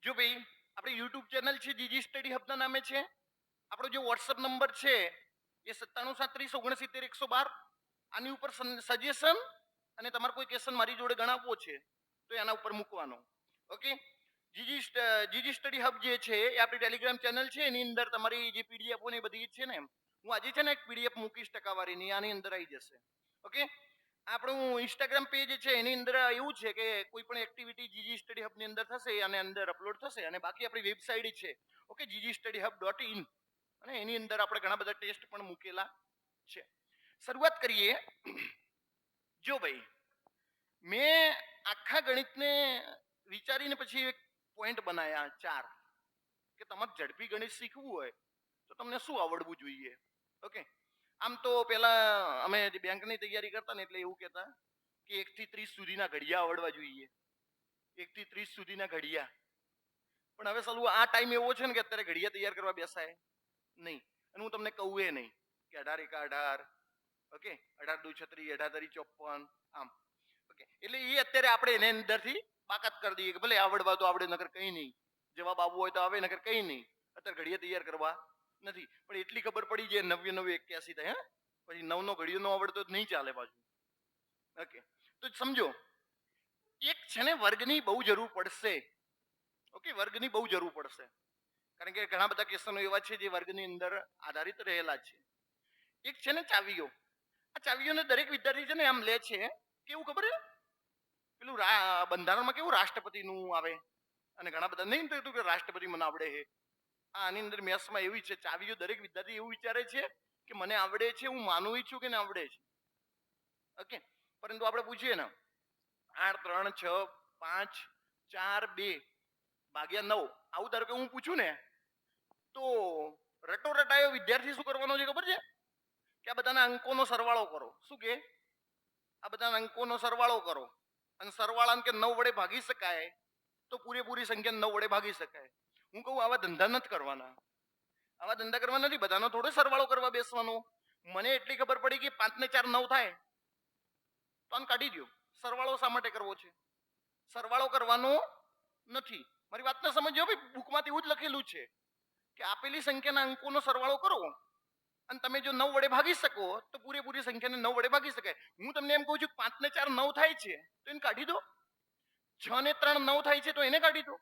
જો ભાઈ આપણી યુટ્યુબ ચેનલ છે જીજી સ્ટડી હબના નામે છે. આપણો જે વોટ્સઅપ નંબર છે એ 9773097112. આની ઉપર સજેશન અને તમારે કોઈ ક્વેશ્ચન મારી જોડે ગણાવવો છે તો એના ઉપર મૂકવાનો. ઓકે, જીજી સ્ટડી હબ જે છે એ આપણી ટેલિગ્રામ ચેનલ છે. એની અંદર તમારી જે પીડીએફો ને બધી છે ને, હું આજે છે ને એક પીડીએફ મૂકીશ ટકાવારીની, આની અંદર આવી જશે. ઓકે, આપણું ઇન્સ્ટાગ્રામ પેજ છે એની અંદર એવું છે કે કોઈ પણ એક્ટિવિટી જીજી સ્ટડી હબ ની અંદર થશે અને અંદર અપલોડ થશે. અને બાકી આપણી વેબસાઇટ છે ઓકે ggstudyhub.in, અને એની અંદર આપણે ઘણા બધા ટેસ્ટ પણ મૂકેલા છે. શરૂઆત કરીએ. જો ભાઈ મેં આખા ગણિતને વિચારીને પછી એક પોઈન્ટ બનાયા 4 કે તમારે ઝડપી ગણિત શીખવું હોય તો તમને શું આવડવું જોઈએ. ઓકે, આમ તો પેલા અમે બેંકની તૈયારી કરતા ને એટલે એવું કહેતા કે 1 થી 30 સુધીના ઘડિયા આવડવા જોઈએ. 1 થી 30 સુધીના ઘડિયા. પણ હવે સાલું આ ટાઈમ એવો છે ને કે અત્યારે ઘડિયા તૈયાર કરવા બેસાય નહીં. અને હું તમને કહું એ નહીં કે 18 એકા 18, ઓકે 18 દુ 36, 18 તરી 54, આમ. ઓકે, એટલે એ અત્યારે આપણે એને અંદરથી બાકાત કરી દઈએ કે ભલે આવડવા તો આવડે, નકર કઈ નહીં. જવાબ આવવો હોય તો આવે, નકર કઈ નહીં. અત્યારે ઘડિયા તૈયાર કરવા નથી. પણ એટલી ખબર પડી જાય 99 81 થાય. પછી 9 નો ઘડિયો ન આવડતો જ નહીં ચાલે પાછું. ઓકે, તો સમજો એક છે ને વર્ગની બહુ જરૂર પડશે. ઓકે, વર્ગની બહુ જરૂર પડશે કારણ કે ઘણા બધા ક્વેશ્ચનો એવા છે જે વર્ગની અંદર આધારિત રહેલા છે. એક છે ને ચાવીઓ. આ ચાવીઓને દરેક વિદ્યાર્થી છે ને આમ લે છે. કેવું ખબર છે, પેલું બંધારણમાં કેવું રાષ્ટ્રપતિનું આવે અને ઘણા બધા નહીં થતું કે રાષ્ટ્રપતિ મને આવડે છે. આની અંદર મેથ્સમાં એવી છે, ચાવીઓ દરેક વિદ્યાર્થી એવું વિચારે છે કે મને આવડે છે, હું માનું છું કે ને આવડે છે. ઓકે, પરંતુ આપણે પૂછીએ ને 8 3 6 5 4 2 ભાગ્યા 9, આવું ધારો કે હું પૂછું ને તો રટો રટાયો વિદ્યાર્થી શું કરવાનો છે ખબર છે કે આ બધાના અંકોનો સરવાળો કરો. શું કે આ બધાના અંકોનો સરવાળો કરો અને સરવાળાને કે 9 વડે ભાગી શકાય તો પૂરેપૂરી સંખ્યા 9 વડે ભાગી શકાય. હું કહું આવા ધંધા નથી કરવાના. આવા ધંધા કરવા નથી. બધાનો થોડો સરવાળો કરવા બેસવાનો. મને એટલી ખબર પડી કે 5 ને 4 9 થાય તો આને કાઢી દો. સરવાળો શા માટે કરવો છે? સરવાળો કરવાનો નથી. મારી વાતને સમજો ભાઈ, બુકમાંથી એવું જ લખેલું છે કે આપેલી સંખ્યાના અંકોનો સરવાળો કરો અને તમે જો 9 વડે ભાગી શકો તો પૂરેપૂરી સંખ્યાને 9 વડે ભાગી શકાય. હું તમને એમ કહું છું 5 ને 4 9 થાય છે તો એને કાઢી દો. 6 ને 3 9 થાય છે તો એને કાઢી દો.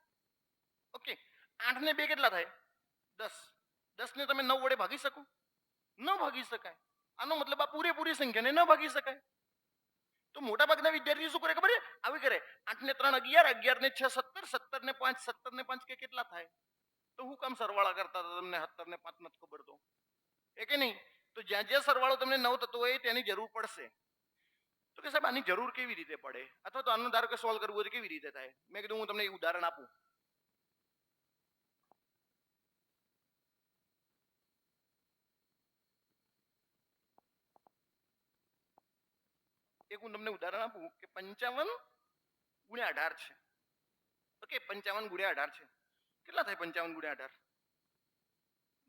ઓકે, 8 ને 2 કેટલા થાય? 10. 10 ને તમે 9 વડે ભાગી શકો? ન ભાગી શકાય. આનો મતલબ આ પૂરેપૂરી સંખ્યાને ન ભાગી શકાય. તો મોટા ભાગના વિદ્યાર્થીઓ શું કરે ખબર છે? આવી કરે 8 ને 3 11, 11 ને 6 17, 17 ને 5 17 ને 5 કે કેટલા થાય? તો હું કામ સરવાળા કરતા હતા તમને 17 ને 5 નથી ખબર તો એ કે નહીં? તો જ્યાં જ્યાં સરવાળો તમને 9 થતો હોય તેની જરૂર પડશે. તો કે સાહેબ આની જરૂર કેવી રીતે પડે, અથવા તો આનો ધારો કે સોલ્વ કરવું હોય તો કેવી રીતે થાય? મેં કીધું હું તમને એક ઉદાહરણ આપું. એક હું તમને ઉદાહરણ આપું કે 55 ગુણ્યા 18 છે. ઓકે, 55 ગુણ્યા 18 છે. કેટલા થાય 55 ગુણ્યા 18?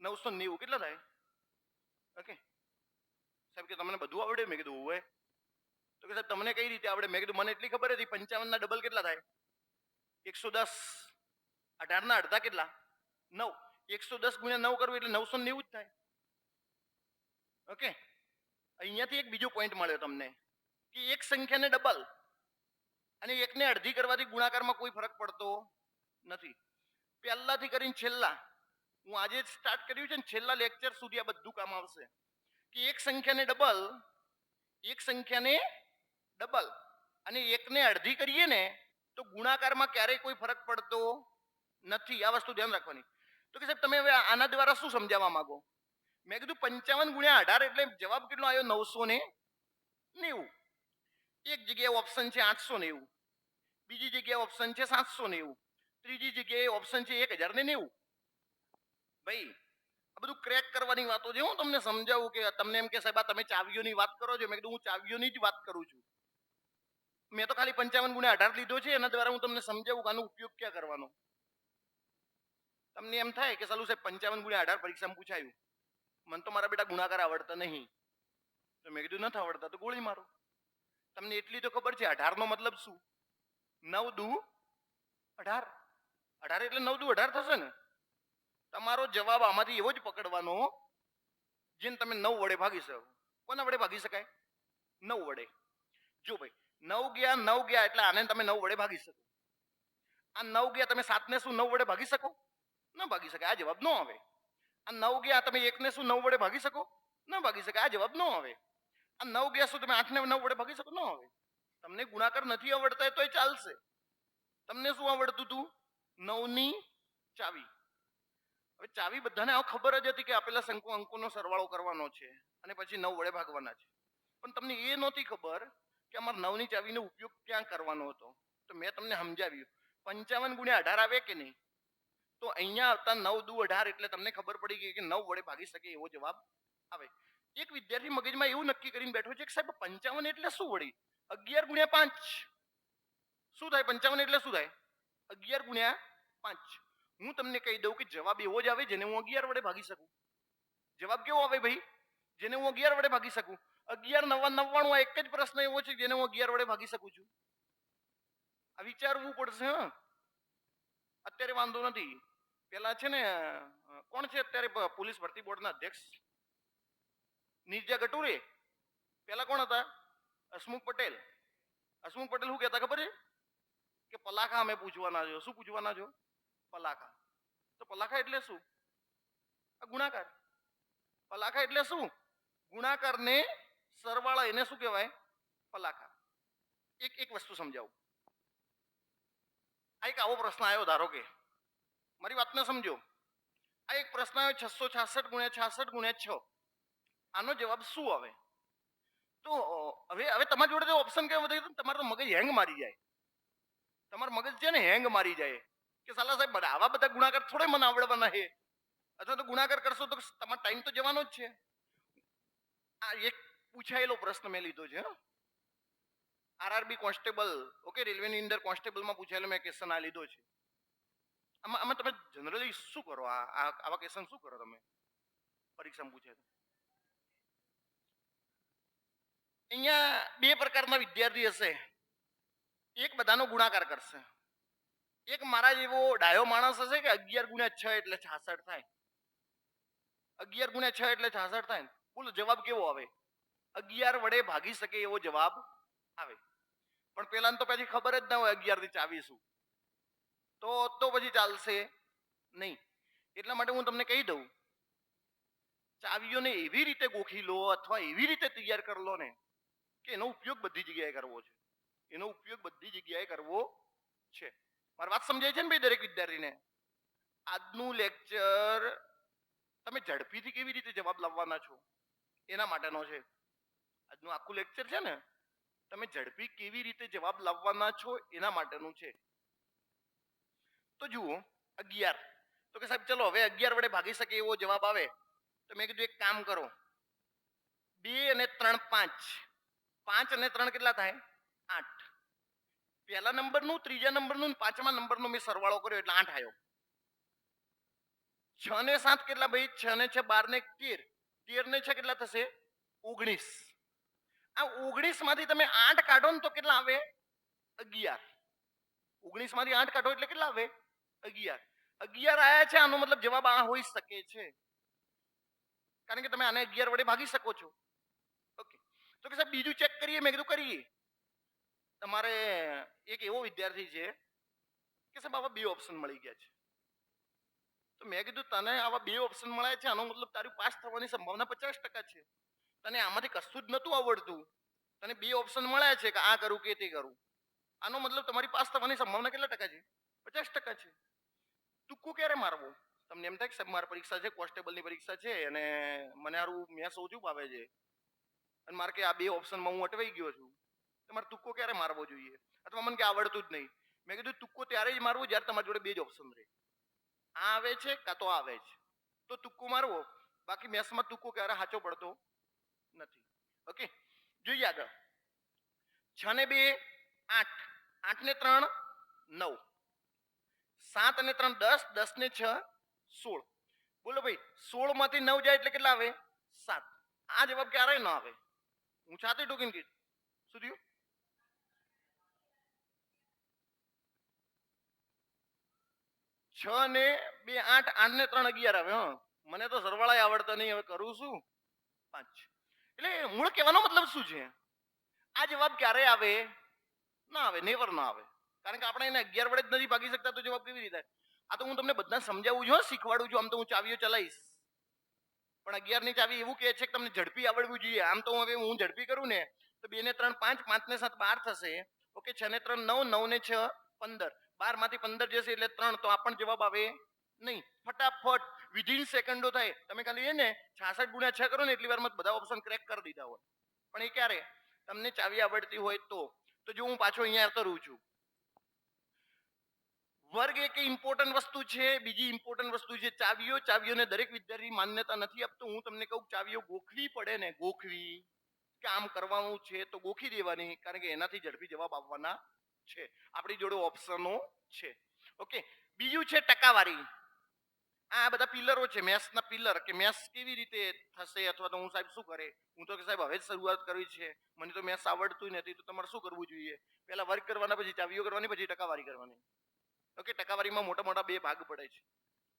990. કેટલા થાય? ઓકે, સાહેબ કે તમને બધું આવડે? મેં કીધું હોય. તો કે સાહેબ તમને કઈ રીતે આવડે? મેં કીધું મને એટલી ખબર હતી 55 ના ડબલ કેટલા થાય? 110. 18 ના અડધા કેટલા? 9. 110 ગુણ્યા 9 કરવું એટલે 990 જ થાય. ઓકે, અહીંયાથી એક બીજો પોઈન્ટ મળ્યો તમને કે એક સંખ્યાને ડબલ અને એકને અડધી કરવાથી ગુણાકારમાં કોઈ ફરક પડતો નથી. પહેલાથી કરીને છેલ્લા, હું આજે જ સ્ટાર્ટ કર્યું છે ને, છેલ્લા લેક્ચર સુધી આ બધું કામ આવશે કે એક સંખ્યાને ડબલ અને એકને અડધી કરીએ ને તો ગુણાકારમાં ક્યારેય કોઈ ફરક પડતો નથી. આ વસ્તુ ધ્યાન રાખવાની. તો કે સાહેબ તમે હવે આના દ્વારા શું સમજાવવા માંગો? મેં કીધું 55 ગુણ્યા 18 એટલે જવાબ કેટલો આવ્યો? 990. એક જગ્યાએ ઓપ્શન છે 890, બીજી જગ્યાએ ઓપ્શન છે 790, ત્રીજી જગ્યાએ ઓપ્શન છે 1090. ભાઈ આ બધું ક્રેક કરવાની વાતો છે. હું તમને સમજાવું કે તમને એમ કે સાહેબ તમે ચાવીઓની વાત કરો છો. મેં કીધું હું ચાવીઓની જ વાત કરું છું. મેં તો ખાલી 55 ગુણ્યા 18 લીધો છે. એના દ્વારા હું તમને સમજાવું કે આનો ઉપયોગ ક્યાં કરવાનો. તમને એમ થાય કે સાલું સાહેબ 55 ગુણ્યા 18 પરીક્ષામાં પૂછાયું, મને તો મારા બેટા ગુણાકાર આવડતા નહીં. તો મેં કીધું નથી આવડતા તો ગોળી મારો. તમને એટલી તો ખબર છે 18 નો મતલબ શું? 9 દુ 18. 18 એટલે 9 દુ 18 થશે ને. તમારો જવાબ આમાંથી એવો જ પકડવાનો જેને તમે 9 વડે ભાગી શકો. કોના વડે ભાગી શકાય? 9 વડે. જો ભાઈ 9 ગયા એટલે આને તમે 9 વડે ભાગી શકો. આ 9 ગયા તમે 7 ને શું 9 વડે ભાગી શકો? ન ભાગી શકાય, આ જવાબ ન આવે. આ 9 ગયા તમે 1 ને શું 9 વડે ભાગી શકો? ન ભાગી શકાય, આ જવાબ ન આવે. આ 9 ગયા શું તમે 8 ને 9 વડે ભાગી શકો? ન આવે. તમને ગુણાકાર નથી આવડતા તોય ચાલશે. તમને શું આવડતું હતું? 9 ની ચાવી. હવે ચાવી બધાને ખબર જ હતી કે આપેલા અંકોનો સરવાળો કરવાનો છે અને પછી 9 વડે ભાગવાના છે. પણ તમને એ નહોતી ખબર કે અમારે 9 ની ચાવીનો ઉપયોગ ક્યાં કરવાનો હતો. તો મેં તમને સમજાવ્યું. 55 ગુણ્યા 18 આવે કે નહીં? તો અહીંયા આવતા 9 દુ 18 એટલે તમને ખબર પડી ગઈ કે 9 વડે ભાગી શકે એવો જવાબ આવે. એક વિદ્યાર્થી મગજમાં એવું નક્કી કરીને બેઠો છે કે સાહેબ 55 એટલે શું વળી? 11 ગુણ્યા 5 શું થાય? 55 એટલે શું થાય? 11 ગુણ્યા 5. હું તમને કહી દઉં કે જવાબ એવો જ આવે જેને હું 11 વડે ભાગી શકું. જવાબ કેવો આવે ભાઈ? જેને હું 11 વડે ભાગી શકું. 11 9 99 આ એક જ પ્રશ્ન એવો છે જેને હું 11 વડે ભાગી શકું છું. આ વિચારવું પડશે. હા, અત્યારે વાંધો નથી. પેલા છે ને કોણ છે અત્યારે પોલીસ ભરતી બોર્ડના અધ્યક્ષ? નિર્જા ગટુરે. પેલા કોણ હતા? હસમુખ પટેલ. હસમુખ પટેલ શું કહેતા ખબર છે? કે પલાખા અમે પૂછવાના છો. શું પૂછવાના છો? પલાખા. તો પલાખા એટલે શું? આ ગુણાકાર. પલાખા એટલે શું? ગુણાકારને સરવાળા, એને શું કહેવાય? પલાખા. એક વસ્તુ સમજાવું. આ એક આવો પ્રશ્ન આવ્યો, ધારો કે મારી વાતને સમજો. આ એક પ્રશ્ન આવ્યો 666 ગુણ્યા 66 ગુણ્યા 6. આનો જવાબ શું આવે? તો હવે તમારી જોડે ઓપ્શન કેવો થાય? તમારો મગજ હેંગ મારી જાય. તમારું મગજ છે ને હેંગ મારી જાય કે સાલા સાહેબ આવા બધા ગુણાકાર થોડે મને આવડવાના છે, અથવા તો ગુણાકાર કરશો તો તમારો ટાઈમ તો જવાનો જ છે. આ એક પૂછાયેલો પ્રશ્ન મેં લીધો છે. આરઆરબી કોન્સ્ટેબલ, ઓકે, રેલવેની અંદર કોન્સ્ટેબલમાં પૂછાયેલો મેં ક્વેશ્ચન આ લીધો છે. આમાં તમે જનરલી શું કરો? આવા ક્વેશ્ચન શું કરો તમે પરીક્ષામાં પૂછે તો? અહીંયા બે પ્રકારના વિદ્યાર્થી હશે. એક બધાનો ગુણાકાર કરશે. એક મારા જેવો ડાયો માણસ હશે કે 11 ગુણ્યા 6 એટલે 66 થાય. 11 ગુણ્યા 6 એટલે 66 થાય. બોલો જવાબ કેવો આવે? 11 વડે ભાગી શકે એવો જવાબ આવે. પણ પેલાને તો પછી ખબર જ ના હોય 11 થી ચાવી શું, તો પછી ચાલશે નહીં. એટલા માટે હું તમને કહી દઉં, ચાવીઓને એવી રીતે ગોખી લો અથવા એવી રીતે તૈયાર કરી લો ને કે એનો ઉપયોગ બધી જગ્યાએ કરવો છે. એનો ઉપયોગ બધી જગ્યાએ કરવો છે. મારી વાત સમજાય છે ને ભાઈ દરેક વિદ્યાર્થીને? આજનું લેક્ચર તમે ઝડપીથી કેવી રીતે જવાબ લાવવાના છો એના માટેનો છે. આજનું આખું લેક્ચર છે ને તમે ઝડપી કેવી રીતે જવાબ લાવવાના છો એના માટેનું છે. તો જુઓ 11, તો કે સાહેબ ચલો હવે 11 વડે ભાગી શકે એવો જવાબ આવે. તો મેં કીધું એક કામ કરો, 2 અને 3 5. 5 અને 3 કેટલા થાય? 8. પહેલા નંબરનું, ત્રીજા નંબરનું, પાંચમા નંબરનો મેં સરવાળો કર્યો એટલે 8 આવ્યો. 6 ને 7 કેટલા ભાઈ? 6 ને 6 12 ને 13. 13 ને 6 કેટલા થશે? 19. આ 19 માંથી તમે 8 કાઢો ને તો કેટલા આવે? 11. 19 માંથી 8 કાઢો એટલે કેટલા આવે? 11. 11 આયા છે, આનો મતલબ જવાબ આ હોઈ શકે છે, કારણ કે તમે આને 11 વડે ભાગી શકો છો. ઓકે, તો કે સાહેબ બીજું ચેક કરીએ. મેં કીધું કરીએ. તમારે એક એવો વિદ્યાર્થી છે કે સાહેબ આવા 2 ઓપ્શન મળી ગયા છે. તો મેં કીધું તને આવા 2 ઓપ્શન મળ્યા છે, આનો મતલબ તારું પાસ થવાની સંભાવના 50% છે. તને આમાંથી કશું જ નતું આવડતું, તને 2 ઓપ્શન મળ્યા છે કે આ કરું કે તે કરું. આનો મતલબ તમારી પાસ થવાની સંભાવના કેટલા ટકા છે? 50% છે. તુક્કો ક્યારે મારવો? તમને એમ થાય કે સાહેબ મારી પરીક્ષા છે, કોન્સ્ટેબલની પરીક્ષા છે અને મને હારું મેથ્સ ઓછું ભાવે છે અને મારે કે આ 2 ઓપ્શનમાં હું અટવાઈ ગયો છું, તમારે તુક્કો ક્યારે મારવો જોઈએ? અથવા મને કે આવડતું જ નહીં. મેં કીધું તુક્કો ત્યારે જ મારવો જ્યારે તમારી જોડે 2 જ ઓપ્શન રહે, આ આવે છે કાં તો આવે છે, તો તુક્કો મારવો. બાકી મેથ્સમાં તુક્કો ક્યારે સાચો પડતો નથી. ઓકે, જોઈએ આગળ. 6 ને 2 8, 8 ને 3 9, 7 અને 3 10, 10 ને 6 16. બોલો ભાઈ 16 માંથી 9 જાય એટલે કેટલા આવે? 7. આ જવાબ ક્યારે ના આવે? હું છાતી ઠોકીને કીધું. શું થયું? 6 ને 2 8, 8 ને 3 11 આવે. હા, મને તો સરવાળાય આવડતા નહીં, હવે કરું શું? 5. એટલે મૂળ કહેવાનો મતલબ શું છે? આ જવાબ ક્યારે આવે? ના આવે, નેવર ના આવે. કારણ કે આપણે એને 11 વડે જ નથી ભાગી શકતા, તો જવાબ કેવી રીતે? આ તો હું તમને બધા સમજાવું છું, શીખવાડું છું. આમ તો હું ચાવીઓ ચલાવીશ, પણ 11 ની ચાવી એવું કહે છે કે તમને ઝડપી આવડવું જોઈએ. આમ તો હવે હું ઝડપી કરું ને તો 2 ને 3 5, 5 ને 7 12 થશે. ઓકે, 6 ને 3 9, 9 ને 6 15, 12 માંથી 15 જશે એટલે 3, તો આ પણ જવાબ આવે નહીં. ફટાફટ વિધિન સેકન્ડો થાય. તમે ખાલી ને 66 ગુણ્યા 6 કરો ને એટલી વારમાં બધા ઓપ્શન ક્રેક કરી દીધા હોય. પણ એ ક્યારે? તમને ચાવી આવડતી હોય તો જો હું પાછો અહીંયા કરું છું. વર્ગ એક ઇમ્પોર્ટન્ટ વસ્તુ છે. બીજી ઇમ્પોર્ટન્ટ વસ્તુ છે ચાવીઓ. ચાવીઓને દરેક વિદ્યાર્થી માન્યતા નથી આપતો. હું તમને કહું, ચાવીઓ ગોખવી પડે ને, ગોખવી કે આમ કરવાનું છે તો ગોખી દેવાની, કારણ કે એનાથી ઝડપી જવાબ આવવાના છે. આપણી જોડે ઓપ્શનો છે. ઓકે, બીજું છે ટકાવારી. આ બધા પિલરો છે, મેથ્સના પિલર, કે મેથ્સ કેવી રીતે થશે, અથવા તો હું સાહેબ શું કરે. હું તો કે સાહેબ હવે જ શરૂઆત કરવી છે, મને તો મેથ્સ આવડતું નથી, તો તમારે શું કરવું જોઈએ? પહેલા વર્ક કરવાના, પછી ચાવીઓ કરવાની, પછી ટકાવારી કરવાની. ઓકે, ટકાવારીમાં મોટા મોટા 2 ભાગ પડે છે.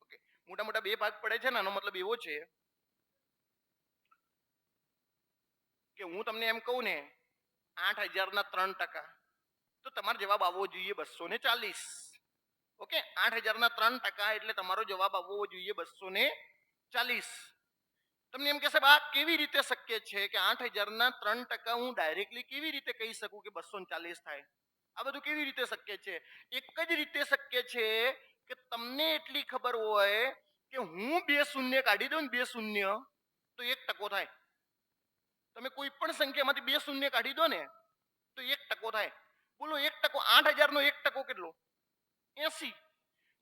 ઓકે, મોટા મોટા 2 ભાગ પડે છે ને, આનો મતલબ એવો છે કે હું તમને એમ કહું ને 8,000 ના 3%, તો તમારો જવાબ આવવો જોઈએ 240. ઓકે, 8,000 ના 3% એટલે તમારો જવાબ આવવો જોઈએ 240. તમને એમ કહેશે, આ કેવી રીતે શક્ય છે કે 8,000 ના 3% હું ડાયરેક્ટલી કેવી રીતે કહી શકું કે 240 થાય? આ બધું કેવી રીતે શક્ય છે? એક જ રીતે શક્ય છે કે તમને એટલી ખબર હોય કે હું 2 શૂન્ય કાઢી દઉં ને, 2 શૂન્ય, તો 1% થાય. તમે કોઈ પણ સંખ્યામાંથી 2 શૂન્ય કાઢી દો ને તો 1% થાય. બોલો 1%, 8,000 નો 1% કેટલો? 80.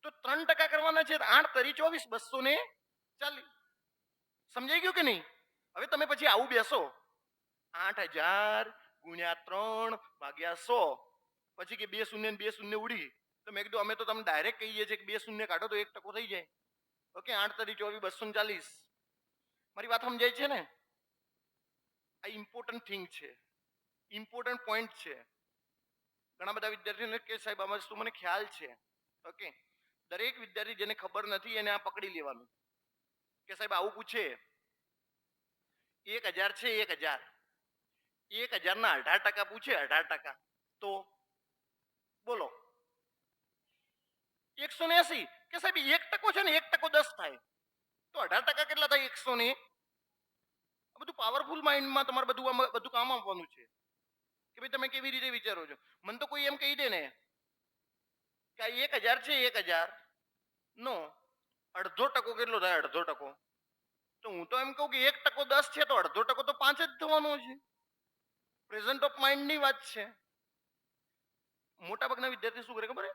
તો 3% કરવાના છે. 8 તરી 24, 240. સમજાઈ ગયું કે નહીં? હવે તમે પછી આવું બેસો, 8,000 ગુણ્યા 3 ભાગ્યા 100, પછી કે 2 શૂન્ય ને 2 શૂન્ય ઉડી, તો મેં કીધું અમે તો તમને ડાયરેક્ટ કહીએ છીએ કે 2 શૂન્ય કાઢો તો 1% થઈ જાય. ઓકે, 8 તરી 24, 240. મારી વાત સમજાય છે ને? આ ઇમ્પોર્ટન્ટ થિંગ છે, ઇમ્પોર્ટન્ટ પોઈન્ટ છે. ઘણા બધા વિદ્યાર્થીઓને કે સાહેબ આ વસ્તુ મને ખ્યાલ છે. ઓકે, દરેક વિદ્યાર્થી જેને ખબર નથી એને આ પકડી લેવાનું કે સાહેબ આવું પૂછે 1,000 છે, 1,000, 1,000 ના 18% પૂછે, 18%, તો બોલો 180. કે સાહેબ 1% છે ને, 1% 10 થાય, તો 18% કેટલા થાય? 100 ને. આ બધું પાવરફુલ માઇન્ડમાં તમારે બધું કામ આવવાનું છે કે ભાઈ તમે કેવી રીતે વિચારો છો. મને તો કોઈ એમ કહી દે ને કે 1,000 છે, 1,000 નો અડધો ટકો કેટલો થાય? અડધો ટકો, તો હું તો એમ કહું કે 1% 10 છે, તો અડધો ટકો તો 5 જ થવાનો છે. પ્રેઝન્ટ ઓફ માઇન્ડ ની વાત છે. મોટા ભાગના વિદ્યાર્થી શું કરે ખબર?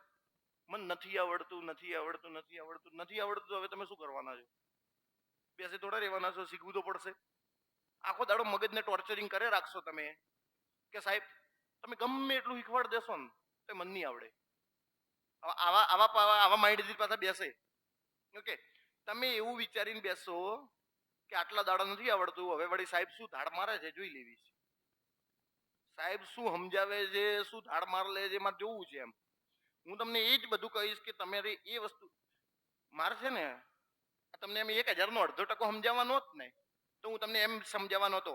મને નથી આવડતું, નથી આવડતું, નથી આવડતું, નથી આવડતું. હવે તમે શું કરવાના છો? બેસે થોડા રહેવાના છો? શીખવું તો પડશે. આખો દાડો મગજને ટોર્ચરિંગ કરે રાખશો તમે કે સાહેબ તમે ગમે એટલું શીખવાડ દેશો ને તો મન નહીં આવડે. આવા આવા આવા માઇન્ડથી પાછા બેસે. ઓકે, તમે એવું વિચારીને બેસો કે આટલા દાડા નથી આવડતું, હવે વળી સાહેબ શું ધાડ મારે છે જોઈ લેવી છે. સાહેબ શું સમજાવે છે, શું ધાડ માર લે છે, મારે જોવું છે. એમ હું તમને એ જ બધું કહીશ કે તમારે એ વસ્તુ મારે છે ને, તમને એમ 1,000 નો અડધો ટકો સમજાવવાનો જ ને, તો હું તમને એમ સમજાવવાનો હતો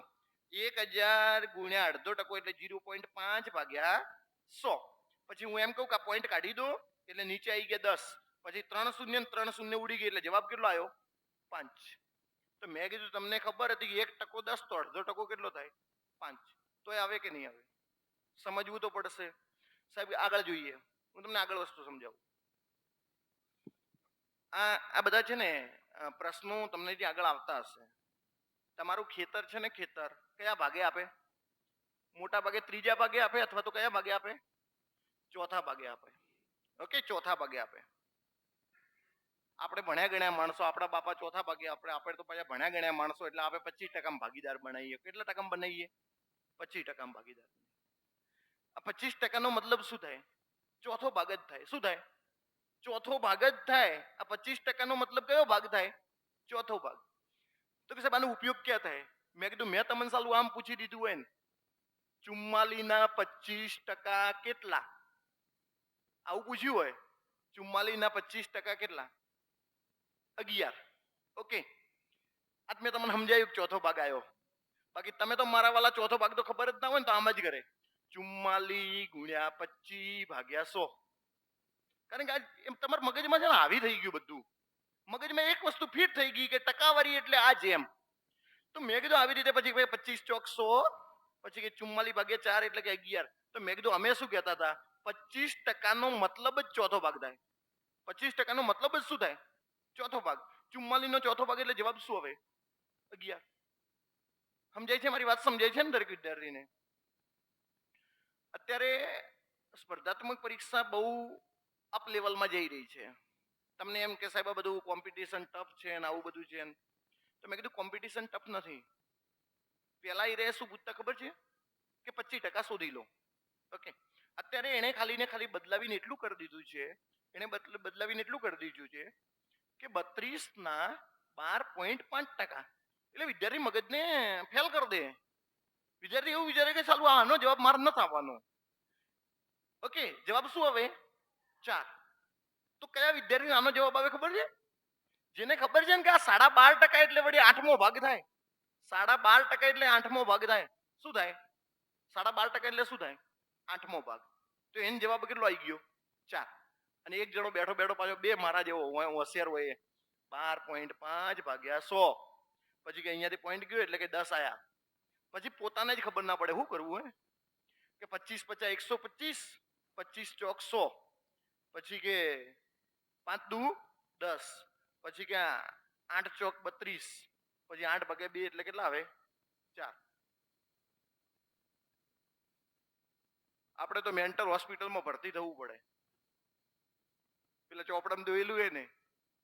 1,000 ગુણ્યા અડધો ટકો એટલે 0.5 ભાગ્યા 100. પછી હું એમ કહું કે આ પોઈન્ટ કાઢી દો એટલે નીચે આવી ગયા 10, પછી 3 શૂન્ય ને 3 શૂન્ય ઉડી ગઈ એટલે જવાબ કેટલો આવ્યો? 5. તો મેં કીધું તમને ખબર હતી કે 1% 10, તો અડધો ટકો કેટલો થાય? 5. તો એ આવે કે નહીં આવે? સમજવું તો પડશે. સાહેબ આગળ જોઈએ, હું તમને આગળ વસ્તુ સમજાવું. આ બધા છે ને પ્રશ્નો તમને જે આગળ આવતા હશે. તમારું ખેતર છે ને, ખેતર કયા ભાગે આપે? મોટા ભાગે ત્રીજા ભાગે આપે, અથવા તો કયા ભાગે આપે? ચોથા ભાગે આપે. ઓકે, ચોથા ભાગે આપે. આપણે ભણ્યા ગણ્યા માણસો, આપણા બાપા ચોથા ભાગે આપણે તો પાછા ભણ્યા ગણ્યા માણસો, એટલે આપણે 25% ભાગીદાર બનાવીએ. કેટલા ટકા બનાવીએ? 25% ભાગીદાર. આ 25% નો મતલબ શું થાય? ચોથો ભાગ જ થાય. શું થાય? ચોથો ભાગ જ થાય. આ 25% નો મતલબ કયો ભાગ થાય? ચોથો ભાગ. તો કે સાહેબ આનો ઉપયોગ ક્યાં થાય? મેં કીધું મેં તમને સાલું આમ પૂછી દીધું હોય ને, 44 ના 25% કેટલા, આવું પૂછ્યું હોય, 44 ના 25% કેટલા? 11. ઓકે, આજ મેં તમને સમજાયું ચોથો ભાગ આવ્યો. બાકી તમે તો મારા વાલા ચોથો ભાગ તો ખબર જ ના હોય ને તો આમ જ કરે 44 ગુણ્યા 25 ભાગ્યા 100. કારણ કે આજ તમારા મગજમાં છે ને આવી થઈ ગયું બધું. મગજમાં એક વસ્તુ ફિટ થઈ ગઈ કે ટકાવારી એટલે આ જ એમ. તો મેં કીધું આવી રીતે પછી 25 ચોક 100, પછી કે 44 ભાગ્યા 4 એટલે કે 11. તો મેં કીધું અમે શું કહેતા હતા, 25% મતલબ જ ચોથો ભાગ થાય. 25% મતલબ જ શું થાય? ચોથો ભાગ. 44 નો ચોથો ભાગ એટલે જવાબ શું આવે? 11. સમજાય છે મારી વાત? સમજાય છે ને દરેક વિદ્યાર્થીને? અત્યારે સ્પર્ધાત્મક પરીક્ષા બહુ અપ લેવલમાં જઈ રહી છે. તમને એમ કે સાહેબ આ બધું કોમ્પિટિશન ટફ છે ને આવું બધું છે. તો મેં કીધું કોમ્પિટિશન ટફ નથી. પેલા એ શું પૂછતા ખબર છે કે 25% શોધી લો. ઓકે, અત્યારે એને ખાલી ને ખાલી બદલાવીને એટલું કરી દીધું છે, એને બદલાવીને એટલું કરી દીધું છે કે 32 ના 12.5%. એટલે વિદ્યાર્થી મગજને ફેલ કરી દે. વિદ્યાર્થી એવું વિચારે કે ચાલુ આનો જવાબ માર નથી આવવાનો. ઓકે, જવાબ શું આવે? 4. તો કયા વિદ્યાર્થી આનો જવાબ આવે ખબર છે? જેને ખબર છે ને કે આ 12.5% એટલે વળી 8મો ભાગ થાય. 12.5% એટલે 8મો ભાગ થાય. શું થાય? 12.5% એટલે શું થાય? 8મો ભાગ. તો એનો જવાબ કેટલો આવી ગયો? 4. અને એક જણો બેઠો બેઠો પાછો બે મારા જેવો હોશિયાર હોય 12.5 ભાગ્યા 100, પછી કે અહીંયાથી પોઈન્ટ ગયો એટલે કે 10 આયા. પછી પોતાને જ ખબર ના પડે શું કરવું કે 25 50 125, 25 ચોક 100, પછી કે 5 દુ 10, પછી કે 8 ચોક 32, પછી 8 ભાગ્યા 2 એટલે કેટલા આવે? 4. આપણે તો મેન્ટલ હોસ્પિટલમાં ભરતી થવું પડે. પેલા ચોપડામાં દોયેલું હે ને.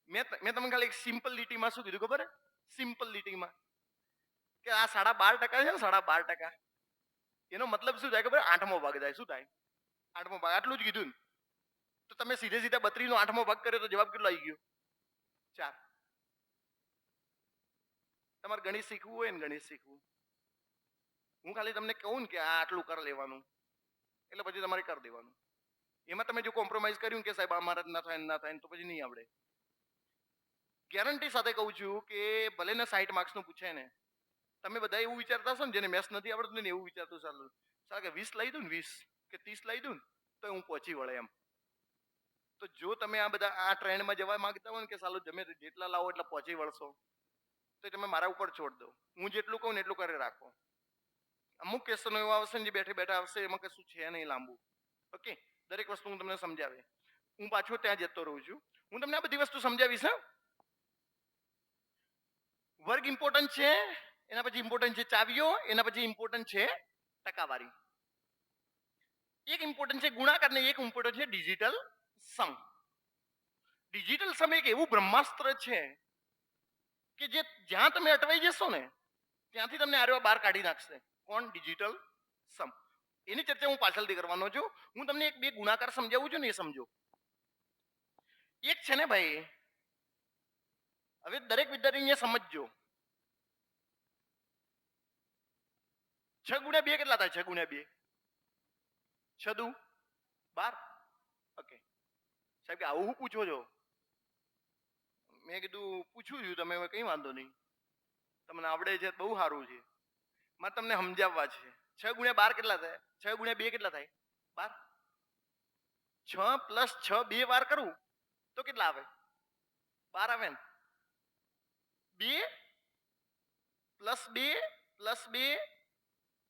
મેં તમને ખાલી એક સિમ્પલ લીટીમાં શું કીધું ખબર? સિમ્પલ લીટીમાં કે આ 12.5% છે ને 12%, એનો મતલબ શું થાય ખબર? 8મો ભાગ થાય. શું થાય? 8મો ભાગ. આટલું જ કીધું ને. તો તમે સીધે સીધા 32 નો 8મો ભાગ કર્યો તો જવાબ કેટલો આવી ગયો? 4. તમારે ગણિત શીખવું હોય ને ગણિત શીખવું, હું ખાલી તમને કહું ને કે આ આટલું કરી લેવાનું એટલે પછી તમારે કરી દેવાનું. એમાં તમે જો કોમ્પ્રોમાઇઝ કર્યું કે સાહેબ અમારા ના થાય તો પછી નહીં આવડે. ગેરંટી સાથે કહું છું કે ભલે ને 60 માર્ક્સનું પૂછે ને, તમે બધા એવું વિચારતા હશો ને જેને મેથ્સ નથી આવડતું ને એવું વિચારતું ચાલો કે 20 લઈ દઉં ને 20 કે 30 લઈ દઉં ને તો હું પહોંચી વળે એમ. તો જો તમે આ બધા આ ટ્રેન્ડમાં જવા માંગતા હોય ને કે સાલો તમે જેટલા લાવો એટલા પહોંચી વળશો તો તમે મારા ઉપર છોડ દો. હું જેટલું કહું ને એટલું કરી રાખો. અમુક ક્વેશ્ચનો એવા આવશે ને જે બેઠે બેઠા આવશે એમાં કશું છે નહીં લાંબુ. ઓકે, દરેક વસ્તુ હું તમને સમજાવે. હું પાછો ત્યાં જતો રહું છું. હું તમને આ બધી વસ્તુ સમજાવીશ. વર્ગ ઇમ્પોર્ટન્ટ છે, એના પછી ઇમ્પોર્ટન્ટ છે ચાવીઓ, એના પછી ઇમ્પોર્ટન્ટ છે ટકાવારી. એક ઇમ્પોર્ટન્ટ છે ગુણાકાર ને એક ઇમ્પોર્ટન્ટ છે ડિજિટલ સમ. ડિજિટલ સમ એક એવું બ્રહ્માસ્ત્ર છે કે જે જ્યાં તમે અટવાઈ જશો ને ત્યાંથી તમને આર્યો બહાર કાઢી નાખશે. કોણ? ડિજિટલ સમ. એની ચર્ચા હું પાછળથી કરવાનો છું. હું તમને એક બે ગુણાકાર સમજાવું છું ને એ સમજો. એક છે ને ભાઈ, હવે દરેક વિદ્યાર્થી સમજજો. 6 ગુણ્યા 2 કેટલા થાય? 6 ગુણ્યા 2 6 દુ 12. ઓકે સાહેબ કે આવું હું પૂછો છો? મેં કીધું પૂછું છું, તમે કઈ વાંધો નહીં, તમને આવડે છે બહુ સારું છે, મારે તમને સમજાવવા છે. 6 ગુણ્યા 12 કેટલા થાય? 6 ગુણ્યા 2 કેટલા થાય? 12. 6 પ્લસ 6 બે વાર કરું તો કેટલા આવે? 12 આવે ને. 2 પ્લસ 2 પ્લસ 2,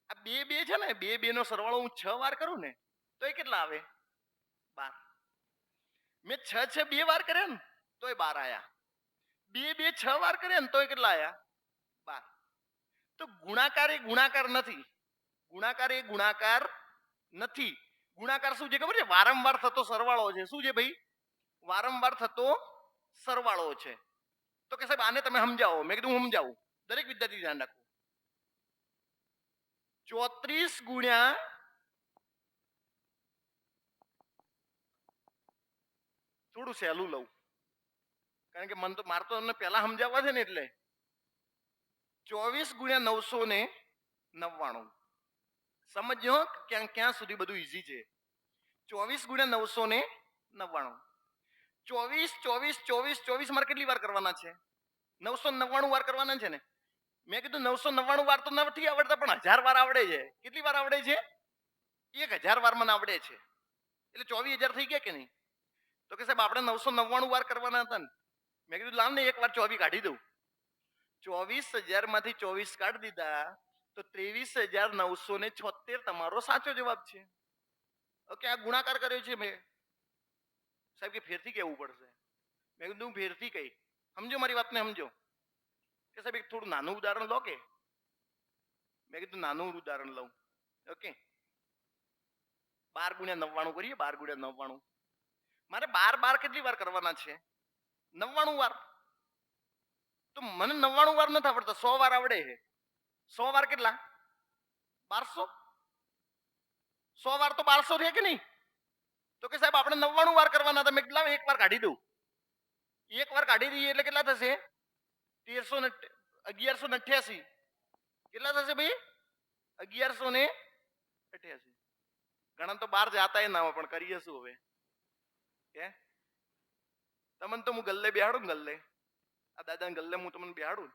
આ 2 2 છે ને, 2 2 નો સરવાળો હું 6 વાર કરું ને તો એ કેટલા આવે? 12. મેં 6 6 2 વાર કર્યા ને તો એ 12 આયા. 2 2 6 વાર કર્યા ને તો એ કેટલા આયા? 12. તો ગુણાકાર એ ગુણાકાર નથી. ગુણાકાર એ ગુણાકાર નથી. ગુણાકાર શું છે ખબર છે? વારંવાર થતો સરવાળો છે. શું છે ભાઈ? વારંવાર થતો સરવાળો છે. તો કે સાહેબ આને તમે સમજાવો. મેં કીધું હું સમજાવું. દરેક વિદ્યાર્થી ધ્યાન રાખો. 34 ગુણ્યા થોડું સહેલું લઉં કારણ કે મન તો મારે તો તમને પહેલા સમજાવવા છે ને, એટલે 24 ગુણ્યા 999. સમજો ક્યાં ક્યાં સુધી બધું ઈઝી છે. 24 ગુણ્યા 999. 24 24 24 24 મારે કેટલી વાર કરવાના છે? 999 વાર કરવાના છે ને. મેં કીધું 999 વાર તો નથી આવડતા, પણ 1000 વાર આવડે છે. કેટલી વાર આવડે છે? 1000 વાર મને આવડે છે. એટલે 24,000 થઈ ગયા કે નહીં? તો કે સાહેબ આપણે 999 વાર કરવાના હતા ને. મેં કીધું લાવ ને એક વાર 24 કાઢી દઉં. 24,000 માંથી 24 કાઢી દીધા તો 23,976 તમારો સાચો જવાબ છે. ઓકે, આ ગુણાકાર કર્યો છે મેં. સાહેબ કે ફેરથી કહેવું પડશે. મેં કીધું ફેરથી કઈ સમજો, મારી વાતને સમજો. કે સાહેબ એક થોડું નાનું ઉદાહરણ લો કે. મેં કીધું નાનું ઉદાહરણ લઉં. ઓકે, 12 ગુણ્યા 99 કરીએ. 12 ગુણ્યા 99 મારે 12 કેટલી વાર કરવાના છે? 99 વાર. તો મને 99 વાર નથી આવડતા, 100 વાર આવડે છે. 100 વાર કેટલા? 1200. 100 વાર તો 1200 રહે કે નહીં? તો કે સાહેબ આપણે 99 વાર કરવાના હતા. મેં કેટલા એક વાર કાઢી દઉં. એક વાર કાઢી દઈએ એટલે કેટલા થશે? 1188. કેટલા થશે ભાઈ? 1188. ઘણા તો બહાર જાતા ના હોય, પણ કરીએ શું હવે? કે તમને તો હું ગલ્લે બેહાડું ને, ગલ્લે આ દાદાને ગલ્લે હું તમને બેહાડું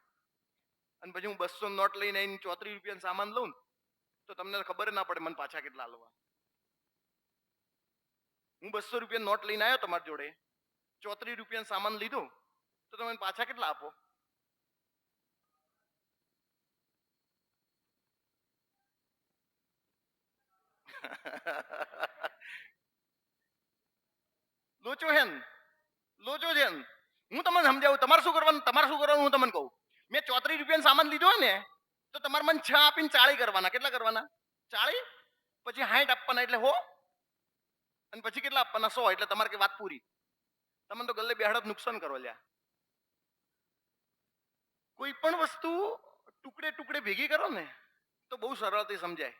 અને પછી હું 200 નોટ લઈને આવીને 34 રૂપિયા સામાન લઉં તો તમને ખબર ના પડે મને પાછા કેટલા આલવા. હું 200 રૂપિયા નોટ લઈને આવ્યો તમારી જોડે, 34 રૂપિયા સામાન લીધો તો તમે પાછા કેટલા આપો? લોચો છે ને, લોચો છે ને. હું તમને સમજાવું તમારે શું કરવાનું હું તમને કહું. મેં 34 રૂપિયા સામાન લીધો હોય ને તો તમારે મને 6 આપીને 40 કરવાના. કેટલા કરવાના? 40. પછી 60 આપવાના એટલે હો, અને પછી કેટલા આપવાના? 100. એટલે તમારે કે વાત પૂરી. તમને તો ગલ્લે બેહાડત નુકસાન કરો લ્યા. કોઈ પણ વસ્તુ ટુકડે ટુકડે ભેગી કરો ને તો બહુ સરળથી સમજાય.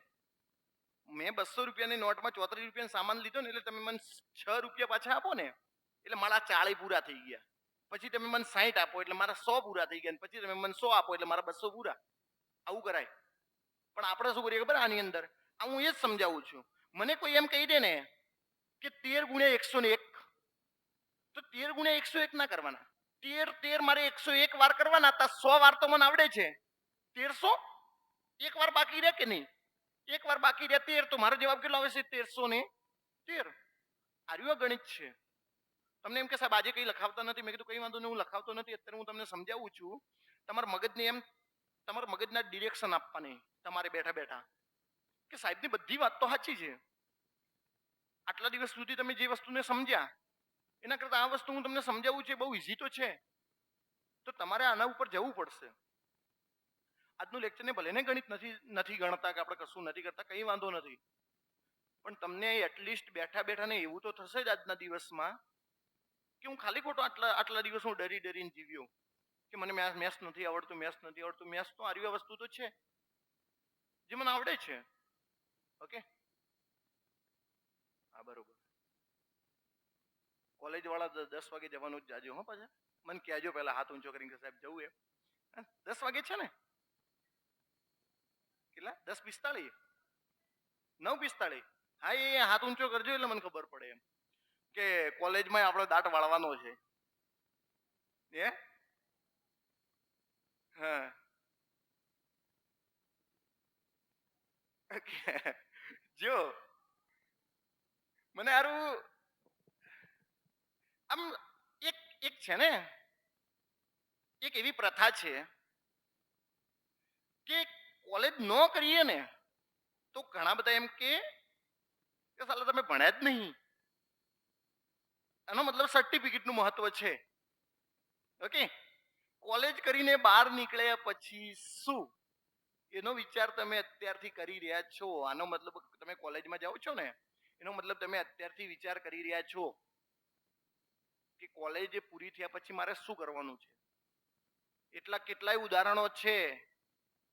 મેં 200 રૂપિયાની નોટમાં 34 રૂપિયા સામાન લીધો ને એટલે તમે મને 6 રૂપિયા પાછા આપો ને એટલે મારા 40 પૂરા થઈ ગયા. પછી તમે મને 60 આપો એટલે મારા 100 પૂરા થઈ ગયા. પછી તમે મને 100 આપો એટલે મારા 200 પૂરા. આવું કરાય. પણ આપણે શું કરીએ ખબર? આની અંદર હું એ જ સમજાવું છું. મને કોઈ એમ કહી દે ને કે 13 ગુણ્યા 101, તો 13 ગુણ્યા 101 ના કરવાના. 13 મારે 101 વાર કરવાના હતા. 100 વાર તો મને આવડે છે. 1300 એક વાર બાકી રહે કે નહીં? એક વાર બાકી રહે 13. તો મારો જવાબ કેટલો આવે છે? 1313. આર્યું ગણિત છે. તમને એમ કે સાહેબ આજે કઈ લખાવતા નથી. મેં કીધું કઈ વાંધો નહીં, હું લખાવતો નથી. અત્યારે હું તમને સમજાવું છું. તમારા મગજને એમ, તમારા મગજના ડિરેક્શન આપવાની તમારે બેઠા બેઠા કે સાહેબની બધી વાત તો સાચી છે. આટલા દિવસ સુધી તમે જે વસ્તુને સમજ્યા એના કરતા આ વસ્તુ હું તમને સમજાવું છું બહુ ઈઝી તો છે. તો તમારે આના ઉપર જવું પડશે. આજનું લેક્ચર ને ભલે ને ગણિત નથી ગણતા કે આપણે કશું નથી કરતા, કઈ વાંધો નથી, પણ તમને એટલીસ્ટ બેઠા બેઠા ને એવું તો થશે જ આજના દિવસમાં કે હું ખાલી ખોટો આટલા દિવસ હું ડરી ડરીને જીવ્યો કે મને મેથ્સ નથી આવડતું, મેથ્સ નથી આવડતું. મેથ્સ તો આવી વસ્તુ તો છે જે મને આવડે છે. ઓકે, હા બરોબર. કોલેજ વાળા 10 વાગે જવાનું જ જાજો હો. પાછા મને કહેજો પહેલા હાથ ઊંચો કરીને કે સાહેબ જવું એમ. 10 વાગે છે ને? કેટલા? 10:45, 9:45. હા, એ હાથ ઊંચો કરજો એટલે મને ખબર પડે એમ કે કોલેજમાં આપણો દાટ વાળવાનો છે. હા, જો મને સારું આમ એક એક છે ને, એક એવી પ્રથા છે કે કોલેજ ન કરીએ ને તો ઘણા બધા એમ કે સાલા તમે ભણ્યા જ નહીં. એનો મતલબ સર્ટિફિકેટનું મહત્વ છે. ઓકે, કોલેજ કરીને બહાર નીકળ્યા પછી શું એનો વિચાર તમે અત્યારથી કરી રહ્યા છો. આનો મતલબ તમે કોલેજમાં જાઓ છો ને એનો મતલબ તમે અત્યારથી વિચાર કરી રહ્યા છો કે કોલેજ પૂરી થયા પછી મારે શું કરવાનું છે. એટલા કેટલાય ઉદાહરણો છે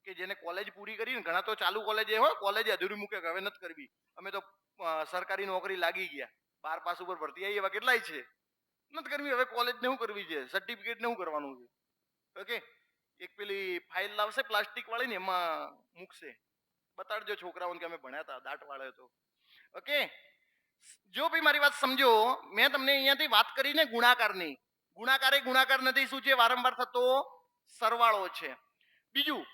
કે જેને કોલેજ પૂરી કરી ને, ઘણા તો ચાલુ કોલેજ હોય, કોલેજ અધૂરી મૂકે હવે નથી કરવી, અમે તો સરકારી નોકરી લાગી ગયા, 12 પાસ ઉપર ભરતી આવી, એવા કેટલાય છે. નથી કરવી હવે કોલેજ ને શું કરવી છે, સર્ટિફિકેટ ને શું કરવાનું છે. ઓકે, એક પેલી ફાઇલ લાવશે પ્લાસ્ટિક વાળી ને એમાં મૂકશે, બતાડજો છોકરાઓને કે અમે ભણ્યા હતા, દાટ વાળ્યો હતો. ઓકે, જો ભાઈ મારી વાત સમજો, મેં તમને અહીંયાથી વાત કરીને ગુણાકારની. ગુણાકાર એ ગુણાકાર નથી, શું છે? વારંવાર થતો સરવાળો છે. બીજું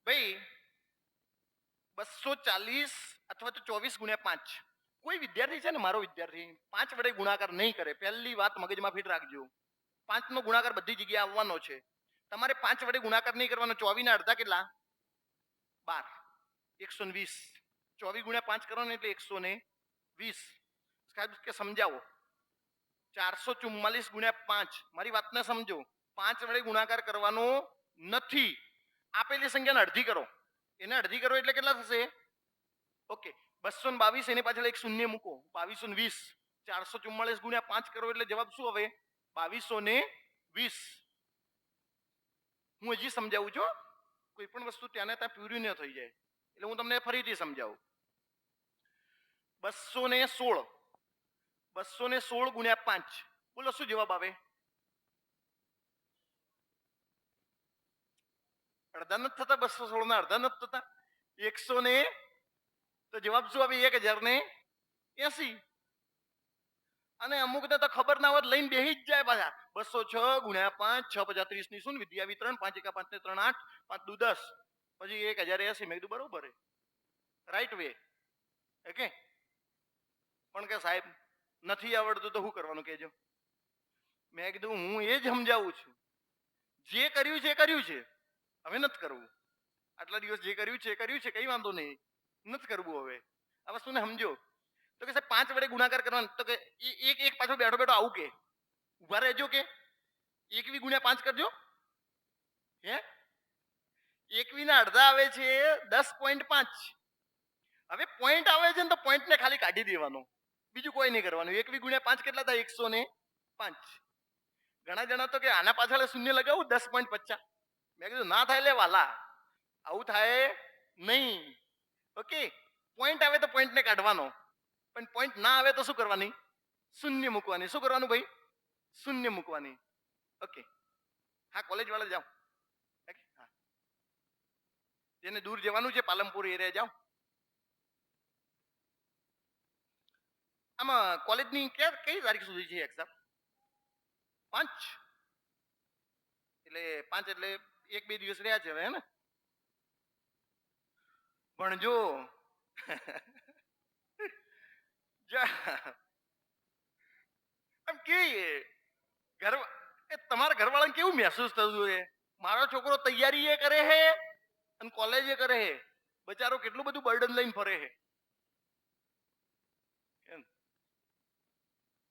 ભાઈ 240 અથવા તો 24 × 5. કોઈ વિદ્યાર્થી છે ને, મારો વિદ્યાર્થી 5 વડે ગુણાકાર નહીં કરે. પહેલી વાત મગજમાં ફિટ રાખજો. 5 નો ગુણાકાર બધી જગ્યાએ આવવાનો છે. તમારે 5 વડે ગુણાકાર નહીં કરવાનો. 24 ના અડધા કેટલા? 12. 120. 24 × 5 કરો ને એટલે 120. સાહેબ કે સમજાવો. 444 × 5. મારી વાતને સમજો. 5 વડે ગુણાકાર કરવાનો નથી. આપેલી સંખ્યાને અડધી કરો. એને અડધી કરો એટલે કેટલા થશે? ઓકે, 222. એની પાછળ એક શૂન્ય મૂકો. 2220. 444 × 5 કરો એટલે જવાબ શું આવે? 2220. હું હજી સમજાવું છું. કોઈ પણ વસ્તુ ત્યાં ને ત્યાં પૂરી ન થઈ જાય એટલે હું તમને ફરીથી સમજાવું. 216. 216 × 5. બોલો શું જવાબ આવે? અડધા નથી થતા? 216 ના અડધા નથી થતા? 100 ને તો જવાબ શું આવે? 1080. અને અમુક ને તો ખબર ના હોત લઈને બેહી જ જાય પાછા. 206 × 5. 6 × 30 ની શૂન્ય. વિદ્યા વિતરણ. 5 × 5 ને 3 8. 5 દુ 10. પછી 1080. મેં કીધું બરોબર રાઈટ વે. ઓકે, પણ કે સાહેબ નથી આવડતું તો શું કરવાનું કહેજો. મેં કીધું હું એ જ સમજાવું છું. જે કર્યું છે એ કર્યું છે, હવે નથી કરવું. આટલા દિવસ જે કર્યું છે એ કર્યું છે, કઈ વાંધો નહીં, નથી કરવું હવે. આ વસ્તુને સમજો. તો કે સાહેબ 5 વડે ગુણાકાર કરવાનો. તો કે એક પાછો બેઠો બેઠો આવું કે ઉભા રહેજો કે 21 × 5 કરજો. હે 21 ના અડધા આવે છે 10.5. હવે પોઈન્ટ આવે છે ને તો પોઈન્ટ ને ખાલી કાઢી દેવાનો, બીજું કોઈ નહીં કરવાનું. 21 × 5 કેટલા થાય? 105. ઘણા જણા તો કે આના પાછળ શૂન્ય લગાવું 10.50. મેં કીધું ના થાય લે વાલા, આવું થાય નહીં. ઓકે, પોઈન્ટ આવે તો પોઈન્ટ ને કાઢવાનો, પણ પોઈન્ટ ના આવે તો શું કરવાની? શૂન્ય મૂકવાની. શું કરવાનું ભાઈ? શૂન્ય મૂકવાની. ઓકે, હા કોલેજ વાળા જાઓ. હા, જેને દૂર જવાનું છે પાલનપુર એરિયા જાઓ. આમાં કોલેજની કઈ તારીખ સુધી છે એક્ઝામ? 5. એટલે 5 એટલે 1-2 દિવસ રહ્યા છે હવે, હે ને? ભણજો. એમ કે તમારા ઘરવાળાને કેવું મહેસૂસ થતું હોય? મારો છોકરો તૈયારી એ કરે છે અને કોલેજ એ કરે છે, બચારો કેટલું બધું બર્ડન લઈને ફરે છે.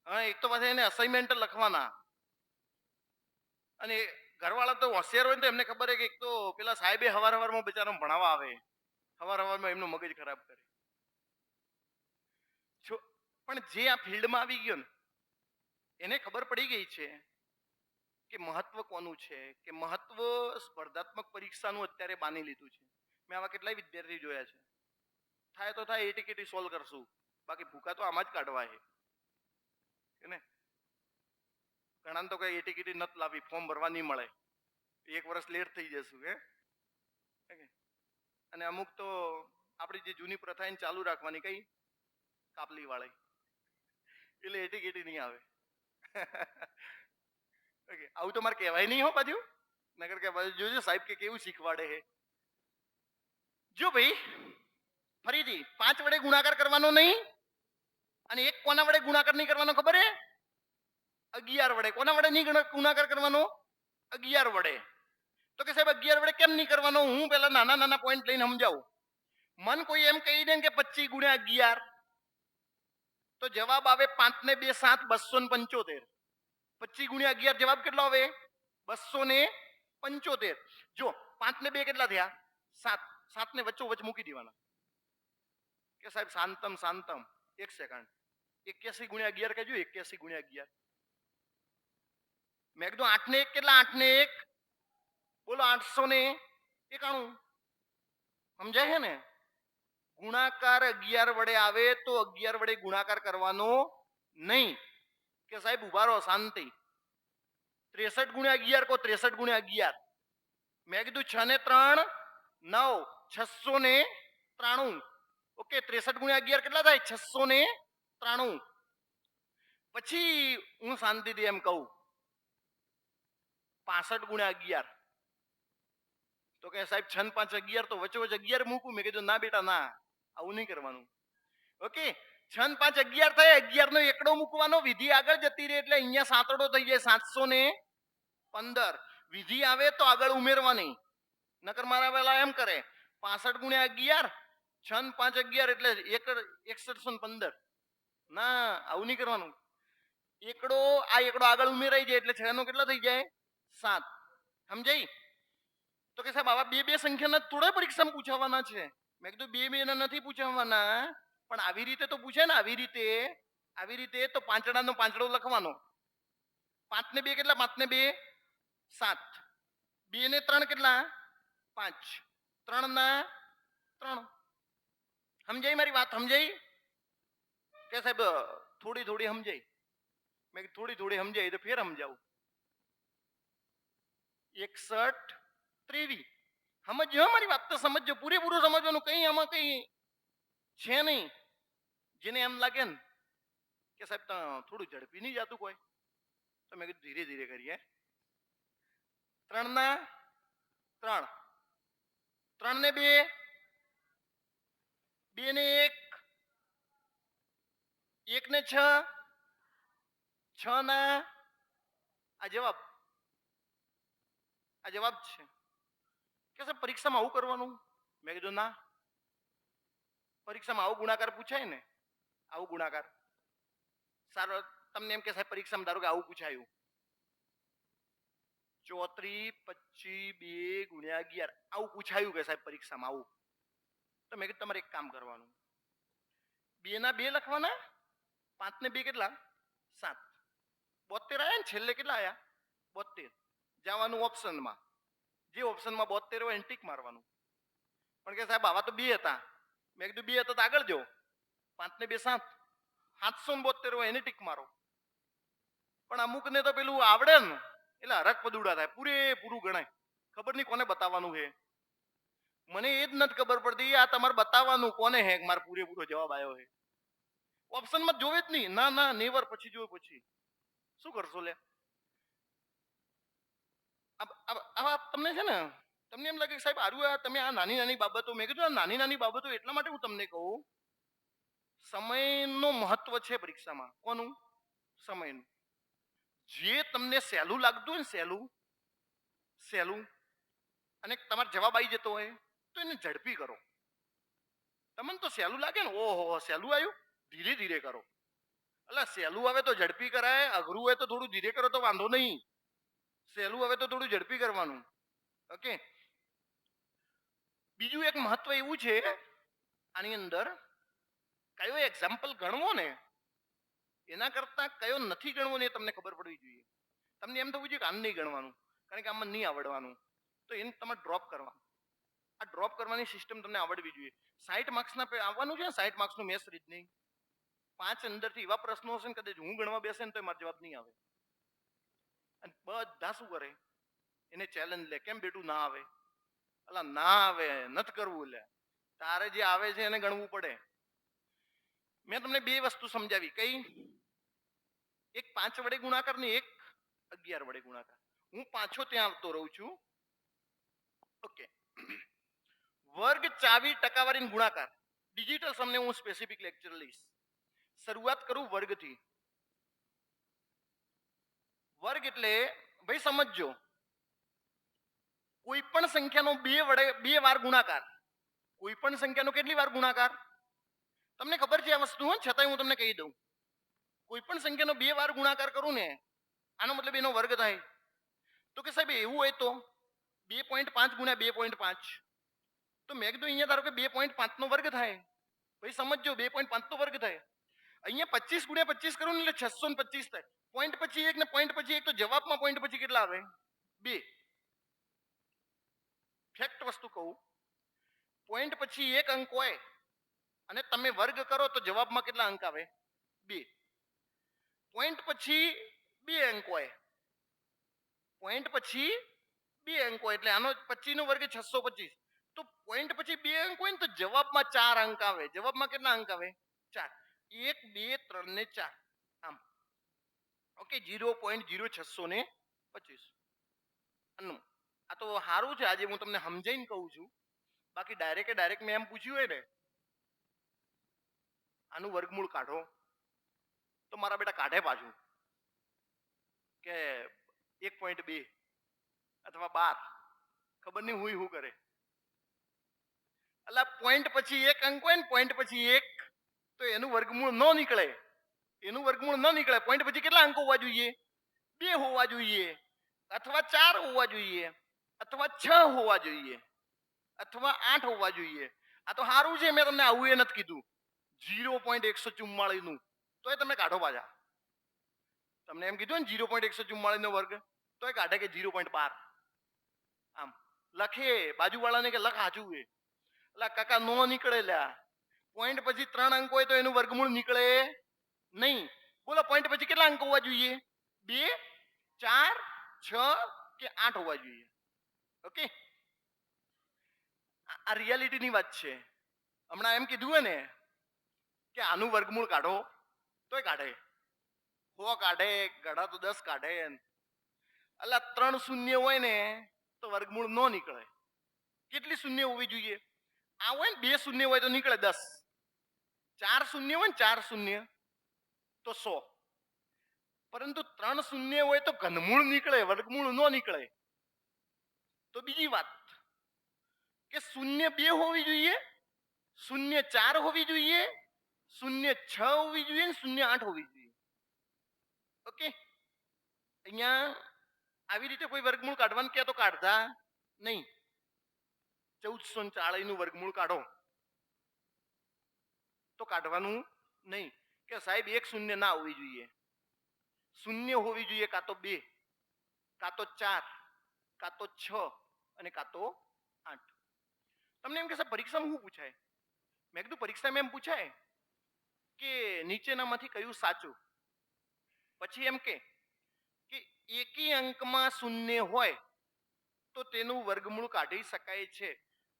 હા, એક તો પાછા એને અસાઇનમેન્ટ લખવાના. અને ઘરવાળા તો હોશિયાર હોય ને તો એમને ખબર છે કે એક તો પેલા સાહેબે હવારમાં બચારા ભણાવવા આવે, હવારમાં એમનું મગજ ખરાબ કરે. પણ જે આ ફિલ્ડમાં આવી ગયો ને એને ખબર પડી ગઈ છે કે મહત્વ કોનું છે, કે મહત્વ સ્પર્ધાત્મક પરીક્ષાનું અત્યારે બાની લીધું છે. મેં આવા કેટલાય વિદ્યાર્થી જોયા છે. થાય તો થાય, એટીકેટી સોલ્વ કરશું, બાકી ભૂકા તો આમાં જ કાઢવા છે ને. ઘણા તો કઈ એટીકેટી નથી લાવી, ફોર્મ ભરવા નહીં મળે, 1 વર્ષ લેટ થઈ જશું. અને અમુક તો આપણી જે જૂની પ્રથા એને ચાલુ રાખવાની, કઈ કાપલી વાળી, એટલે એટીકેટી નહીં આવે. ઓકે, આવું તો મારે કહેવાય નહીં હો પાછું, નગર કે જોજો સાહેબ કે કેવું શીખવાડે છે. જો ભાઈ ફરીથી 5 વડે ગુણાકાર કરવાનો નહીં. અને એક કોના વડે ગુણાકાર નહીં કરવાનો ખબર હે? 11 વડે. કોના વડે નહીં ગુણાકાર કરવાનો? 11 વડે. તો કે સાહેબ 11 વડે કેમ નહીં કરવાનો? હું પેલા નાના નાના પોઈન્ટ લઈને સમજાવું. મન કોઈ એમ કહી દે કે 25 × 11 તો જવાબ આવે 5 ને 2 7, 275. 25 × 11 જવાબ કેટલો આવે? 275. જો 5 ને 2 કેટલા થયા? 7. 7 ને વચ્ચો વચ્ચ મૂકી દેવાના. કે સાહેબ શાંતમ શાંતમ, એક સેકન્ડ. 81 × 11 કહેજો. 81 × 11 મેં કીધું 8 ને 1 કેટલા? 8 ને 1 બોલો 891. સમજાય છે ને? ગુણાકાર 11 વડે આવે તો 11 વડે ગુણાકાર કરવાનો નહીં. કે સાહેબ ઉભા રહો, શાંતિ. 63 × 11 કો 63 × 11. મેં કીધું 6 ને 3 9, 693. ઓકે 63 ગુણ્યા 11 કેટલા થાય 693. પછી હું શાંતિથી એમ કહું 65 ગુણ્યા 11 તો કે સાહેબ 6 ને 5 11 તો વચ્ચે વચ્ચે 11 મૂકું. મેં કીધું ના બેટા ના, આવું નહીં કરવાનું. ઓકે 6 ને 5 11 થાય, 11 નો એકડો મૂકવાનો, વિધિ આગળ જતી રહે એટલે અહીંયા સાતડો થઈ જાય 715. વિધિ આવે તો આગળ ઉમેરવાની, નકર મારા પેલા એમ કરે 65 ગુણ્યા 11 6 ને 5 11 એટલે 6115. ના, આવું નહીં કરવાનું. એકડો આગળ ઉમેરાઈ જાય એટલે 6 નો કેટલા થઈ જાય 7. સમજાઈ? તો કે સાહેબ આવા બે બે સંખ્યાના થોડા પરીક્ષામાં પૂછાવાના છે. મેં કીધું બે બે ના નથી પૂછાવાના, પણ આવી રીતે તો પૂછે ને. આવી રીતે તો પાંચડાનો પાંચડો લખવાનો. 5 ને 2 કેટલા 5 ને 2 7. 2 ને 3 કેટલા 5. 3 ના 3. સમજાઈ મારી વાત? સમજાઈ કે સાહેબ થોડી થોડી સમજાઈ? મેં થોડી થોડી સમજાઈ તો ફેર સમજાવું. 61 23. સમજો મારી વાત તો સમજો, પૂરેપૂરું સમજવાનું. કઈ આમાં કઈ છે નહીં. જેને એમ લાગે ને કે સાહેબ થોડું ઝડપી નહીં જતું કોઈ, તો મેં કીધું ધીરે ધીરે કરીએ. 3 ના 3. 3 ને 2 2 ને 1 1 ને 6 6 ના આ જવાબ છે. કે સાહેબ પરીક્ષામાં આવું કરવાનું? મેં કીધું ના, પરીક્ષામાં આવો ગુણાકાર પૂછાય ને, આવું ગુણાકાર સારો. તમને એમ કે સાહેબ પરીક્ષામાં ધારો કે આવું પૂછાયું 34 25 2 ગુણ્યા 11 આવું પૂછાયું કે સાહેબ પરીક્ષામાં આવું, તો મેં કીધું તમારે એક કામ કરવાનું, 2 ના 2 લખવાના, 5 ને 2 કેટલા 7. 72 આયા ને છેલ્લે કેટલા આયા 72. જવાનું ઓપ્શનમાં, જે ઓપ્શનમાં 72 હોય એને ટીક મારવાનું. પણ કે સાહેબ આવા તો 2 હતા. મેં કીધું 2 હતા તો આગળ જો, 5 ને 2 7, 772 હોય એને ટીક મારો. પણ અમુકને તો પેલું આવડે ને એટલે હરક પદુડા થાય, પૂરેપૂરું ગણાય. ખબર નહીં કોને બતાવવાનું છે, મને એ જ નથી ખબર પડતી. આ તમારે બતાવવાનું કોને હે મારે પૂરેપૂરો જવાબ આવ્યો છે? ઓપ્શનમાં જોવે જ નહીં. ના ના નેવર, પછી જોવે. પછી શું કરશો લે? આવા તમને છે ને, તમને એમ લાગે કે સાહેબ આરું તમે આ નાની નાની બાબતો, મેં કીધું આ નાની નાની બાબતો એટલા માટે હું તમને કહું, સમયનું મહત્વ છે પરીક્ષામાં. કોનું? સમયનું. જે તમને સહેલું લાગતું હોય ને, સહેલું અને તમારો જવાબ આવી જતો હોય તો એને ઝડપી કરો. તમને તો સહેલું લાગે ને, ઓહો સહેલું આવ્યું, ધીરે ધીરે કરો. એટલે સહેલું આવે તો ઝડપી કરાય, અઘરું હોય તો થોડું ધીરે કરો તો વાંધો નહીં. સહેલું આવે તો થોડું ઝડપી કરવાનું. ઓકે. બીજું એક મહત્વ એવું છે આની અંદર, કયો એક્ઝામ્પલ ગણવો ને એના કરતા કયો નથી ગણવો ને એ તમને ખબર પડવી જોઈએ. તમને એમ થવું જોઈએ કે આમ નહીં ગણવાનું કારણ કે આમાં નહીં આવડવાનું, તો એને તમારે ડ્રોપ કરવાનું. આ ડ્રોપ કરવાની સિસ્ટમ તમને આવડવી જોઈએ. 60 માર્ક્સના આવવાનું છે ને, 60 માર્ક્સનું મેથ્સ રીઝનિંગ, 5 અંદરથી એવા પ્રશ્નો હશે ને કદાચ હું ગણવા બેસે ને તો મારો જવાબ નહીં આવે. અને બધા શું કરે, એને ચેલેન્જ લે, કેમ બેટું ના આવે? અલા ના આવે નથી કરવું, લે તારે જે આવે છે એને ગણવું પડે. મેં તમને બે વસ્તુ સમજાવી. કઈ? એક 5 વડે ગુણાકાર ને એક 11 વડે ગુણાકાર. હું પાછો ત્યાં આવતો રહું છું. ઓકે. વર્ગ ચાવી ટકાવારી ગુણાકાર ડિજિટલ સમને હું સ્પેસિફિક લેક્ચર લઈશ. શરૂઆત કરું વર્ગથી. વર્ગ એટલે ભાઈ સમજજો, કોઈ પણ સંખ્યાનો 2 વાર ગુણાકાર. કોઈ પણ સંખ્યાનો કેટલી વાર ગુણાકાર? તમને ખબર છે આ વસ્તુ, છતાંય હું તમને કહી દઉં. કોઈ પણ સંખ્યાનો 2 વાર ગુણાકાર કરું ને, આનો મતલબ એનો વર્ગ થાય. તો કે સાહેબ એવું હોય તો 2.5 ગુણ્યા 2.5, તો મેં કીધું અહીંયા ધારો કે 2.5 નો વર્ગ થાય. ભાઈ સમજજો, 2.5 નો વર્ગ થાય. અહીંયા 25 ગુણ્યા 25 કરું ને એટલે 625 થાય. પોઈન્ટ પછી 1 ને પોઈન્ટ પછી 1, તો જવાબમાં પોઈન્ટ પછી કેટલા આવે? 2. ફેક્ટ વસ્તુ કહું, પોઈન્ટ પછી 1 અંક હોય અને તમે વર્ગ કરો તો જવાબમાં કેટલા અંક આવે? 2. પોઈન્ટ પછી 2 અંક હોય, પોઈન્ટ પછી 2 અંક હોય એટલે આનો 25 નો વર્ગ 625. તો પોઈન્ટ પછી 2 અંક હોય ને તો જવાબમાં 4 અંક આવે. જવાબમાં કેટલા અંક આવે? 4. 1 2 3 ને 4 આમ. ઓકે 0.0625. આ તો સારું છે, આજે હું તમને સમજાઈને કહું છું. બાકી ડાયરેક્ટ મેં એમ પૂછ્યું હોય ને આનું વર્ગમૂળ કાઢો તો મારા બેટા કાઢે પાછું કે 1.2 અથવા 12, ખબર નહીં હું કરે. એટલે પોઈન્ટ પછી 1 અંક હોય ને પોઈન્ટ પછી 1 તો એનું વર્ગમૂળ ન નીકળે. પોઈન્ટ પછી કેટલા અંક હોવા જોઈએ? 2 હોવા જોઈએ, અથવા 4 હોવા જોઈએ, અથવા 6 હોવા જોઈએ, અથવા 8 હોવા જોઈએ. આ તો સારું છે, મેં તમને આવું એ નથી કીધું 0.144 નું, તોય તમે કાઢો પાછા. તમને એમ કીધું ને 0.144 નો વર્ગ, તોય કાઢે કે 0.12. આમ લખે બાજુવાળાને કે લખ સાચું છે. એટલે કાકા નો નીકળે લ્યા. પોઈન્ટ પછી 3 અંક હોય તો એનું વર્ગમૂળ નીકળે નહીં. બોલો પોઈન્ટ પછી કેટલા અંક હોવા જોઈએ? 2 4 6 કે 8 હોવા જોઈએ. ઓકે, આ રિયાલિટીની વાત છે. હમણાં એમ કીધું હોય ને કે આનું વર્ગમૂળ કાઢો તોય કાઢે. 100 કાઢે, ગડા તો 10 કાઢે. એટલે 3 શૂન્ય હોય ને તો વર્ગમૂળ ન નીકળે. કેટલી શૂન્ય હોવી જોઈએ? આ હોય ને 2 શૂન્ય હોય તો નીકળે 10. 4 શૂન્ય હોય ને 4 શૂન્ય તો 100. પરંતુ 3 શૂન્ય હોય તો ઘનમૂળ નીકળે, વર્ગમૂળ ન નીકળે. તો બીજી વાત કે 0.2 હોવી જોઈએ, 0.4 હોવી જોઈએ, 0.6 હોવી જોઈએ, 0.8 હોવી જોઈએ. ઓકે, અહીંયા આવી રીતે કોઈ વર્ગમૂળ કાઢવાનું કે તો કાઢતા નહીં. 1440 નું વર્ગમૂળ કાઢો તો કાઢવાનું નહીં કે સાહેબ 1 શૂન્ય ના હોવી જોઈએ, શૂન્ય હોવી જોઈએ કાં તો 2, કાં તો 4, કાં તો 6 અને કાં તો 8. તમને એમ કહેશે પરીક્ષામાં શું પૂછાય? મેં કીધું પરીક્ષામાં એમ પૂછાય કે નીચેનામાંથી કયું સાચું. પછી એમ કે એકી અંકમાં શૂન્ય હોય તો તેનું વર્ગમૂળ કાઢી શકાય છે.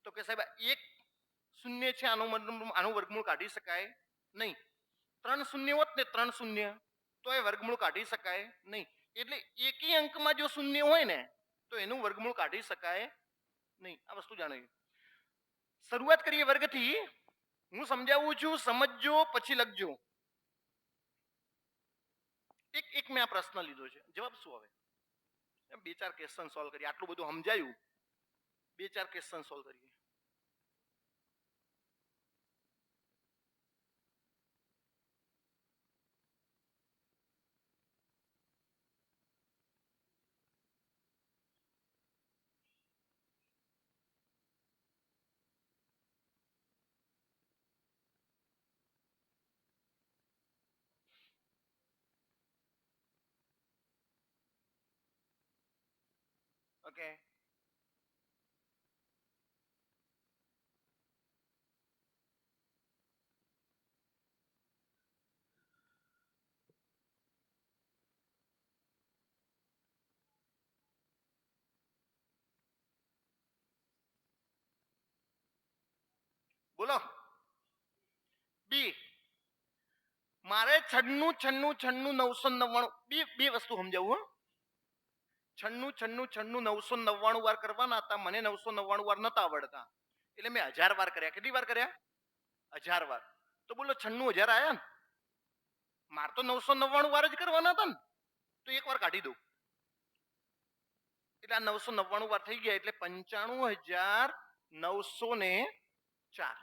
તો કે સાહેબ 1 શૂન્ય છે, આનું વર્ગમૂળ કાઢી શકાય નહીં. 3 શૂન્ય હોત ને 3 શૂન્ય તો એ વર્ગમૂળ કાઢી શકાય નહીં. એટલે એકી અંકમાં જો શૂન્ય હોય ને તો એનું વર્ગમૂળ કાઢી શકાય નહીં. આ વસ્તુ જાણવી. શરૂઆત કરીએ વર્ગથી. હું સમજાવું છું, સમજજો પછી લખજો. એક મેં આ પ્રશ્ન લીધો છે, જવાબ શું આવે? 2-4 ક્વેશ્ચન સોલ્વ કરીએ. આટલું બધું સમજાયું, 2-4 ક્વેશ્ચન સોલ્વ કરીએ. ઓકે, બોલો. બી મારે 96 બે વસ્તુ સમજાવું. 96 વાર કરવાના હતા. મને 999 વાર નતા આવડતા, એટલે મેં 1000 વાર કર્યા. કેટલી વાર કર્યા? 1000 વાર. તો બોલો 96,000 આયા ને? માર તો 999 વાર જ કરવાના હતા ને, તો એક વાર કાઢી દઉં એટલે આ 999 વાર થઈ ગયા. એટલે 95,904.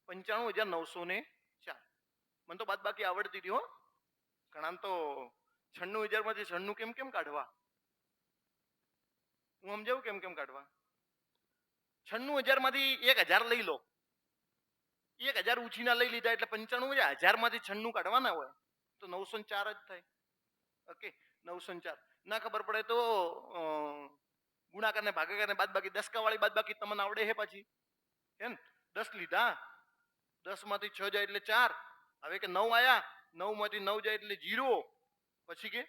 95,904. મને તો બાદ બાકી આવડતી હતી હો. ઘણા તો 96,000 માંથી 96 કેમ કાઢવા? હું સમજાવું કેમ કાઢવા. 96,000 માંથી 1,000 લઈ લો, 1,000 ઉછીના લઈ લીધા એટલે 95,000 માંથી 96 કાઢવાના હોય તો 904 જ થાય. ઓકે, 904. ના ખબર પડે તો ગુણાકાર ને ભાગાકાર ને બાદ બાકી દસકા વાળી બાદ બાકી તમને આવડે છે પાછી? હે ને 10 લીધા, 10 માંથી 6 જાય એટલે 4. હવે કે 9 આયા, 9 માંથી 9 જાય એટલે 0. પછી કે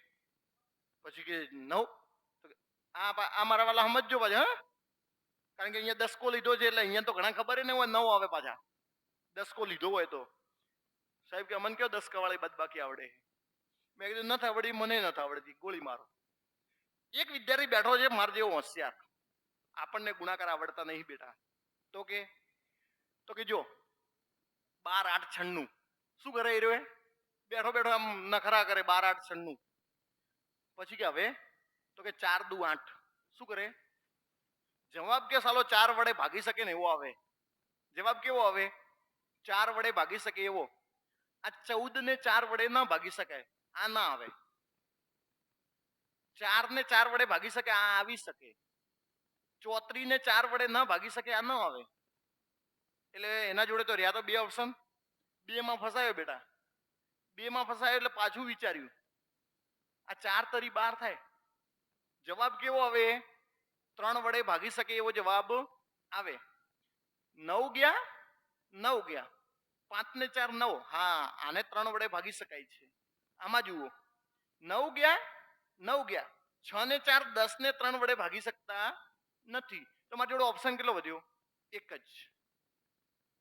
9. આ મારા વાલા સમજજો પાછા. કારણ કે અહીંયા 10 લીધો છે એટલે અહીંયા તો ઘણા ખબર ન હોય 9 આવે પાછા 10 લીધો હોય તો સાહેબ કે અમને કયો 10 વાળી બાદબાકી આવડે મેં કીધું નથી આવડી મને નથી આવડતી ગોળી મારો એક વિદ્યાર્થી બેઠો છે માર જેવો હોશિયાર આપણને ગુણાકાર આવડતા નહીં બેટા તો કે જો 12 8 96 શું કરે એ રહ્યો બેઠો બેઠો આમ નખરા કરે 12 8 96 પછી કે હવે તો કે 4 દુ 8 શું કરે જવાબ કે સાલો 4 વડે ભાગી શકે ને એવો આવે જવાબ કેવો આવે 4 વડે ભાગી શકે એવો આ 14 ને 4 વડે ના ભાગી શકાય આ ના આવે 4 ને 4 વડે ભાગી શકે આ આવી શકે 34 ને 4 વડે ના ભાગી શકે આ ન આવે એટલે એના જોડે તો રહ્યા તો બે ઓપ્શન બે માં ફસાયો બેટા બે માં ફસાયો એટલે પાછું વિચાર્યું આ 4 તરી 12 થાય જવાબ કેવો આવે 3 વડે ભાગી શકે એવો જવાબ આવે 9 ગયા 9 ગયા 5 ને 4 9 હા આને 3 વડે ભાગી શકાય છે આમાં જુઓ 9 ગયા 9 ગયા 6 ને 4 10 ને 3 વડે ભાગી શકતા નથી તો મારી જોડે ઓપ્શન કેટલો વધ્યો એક જ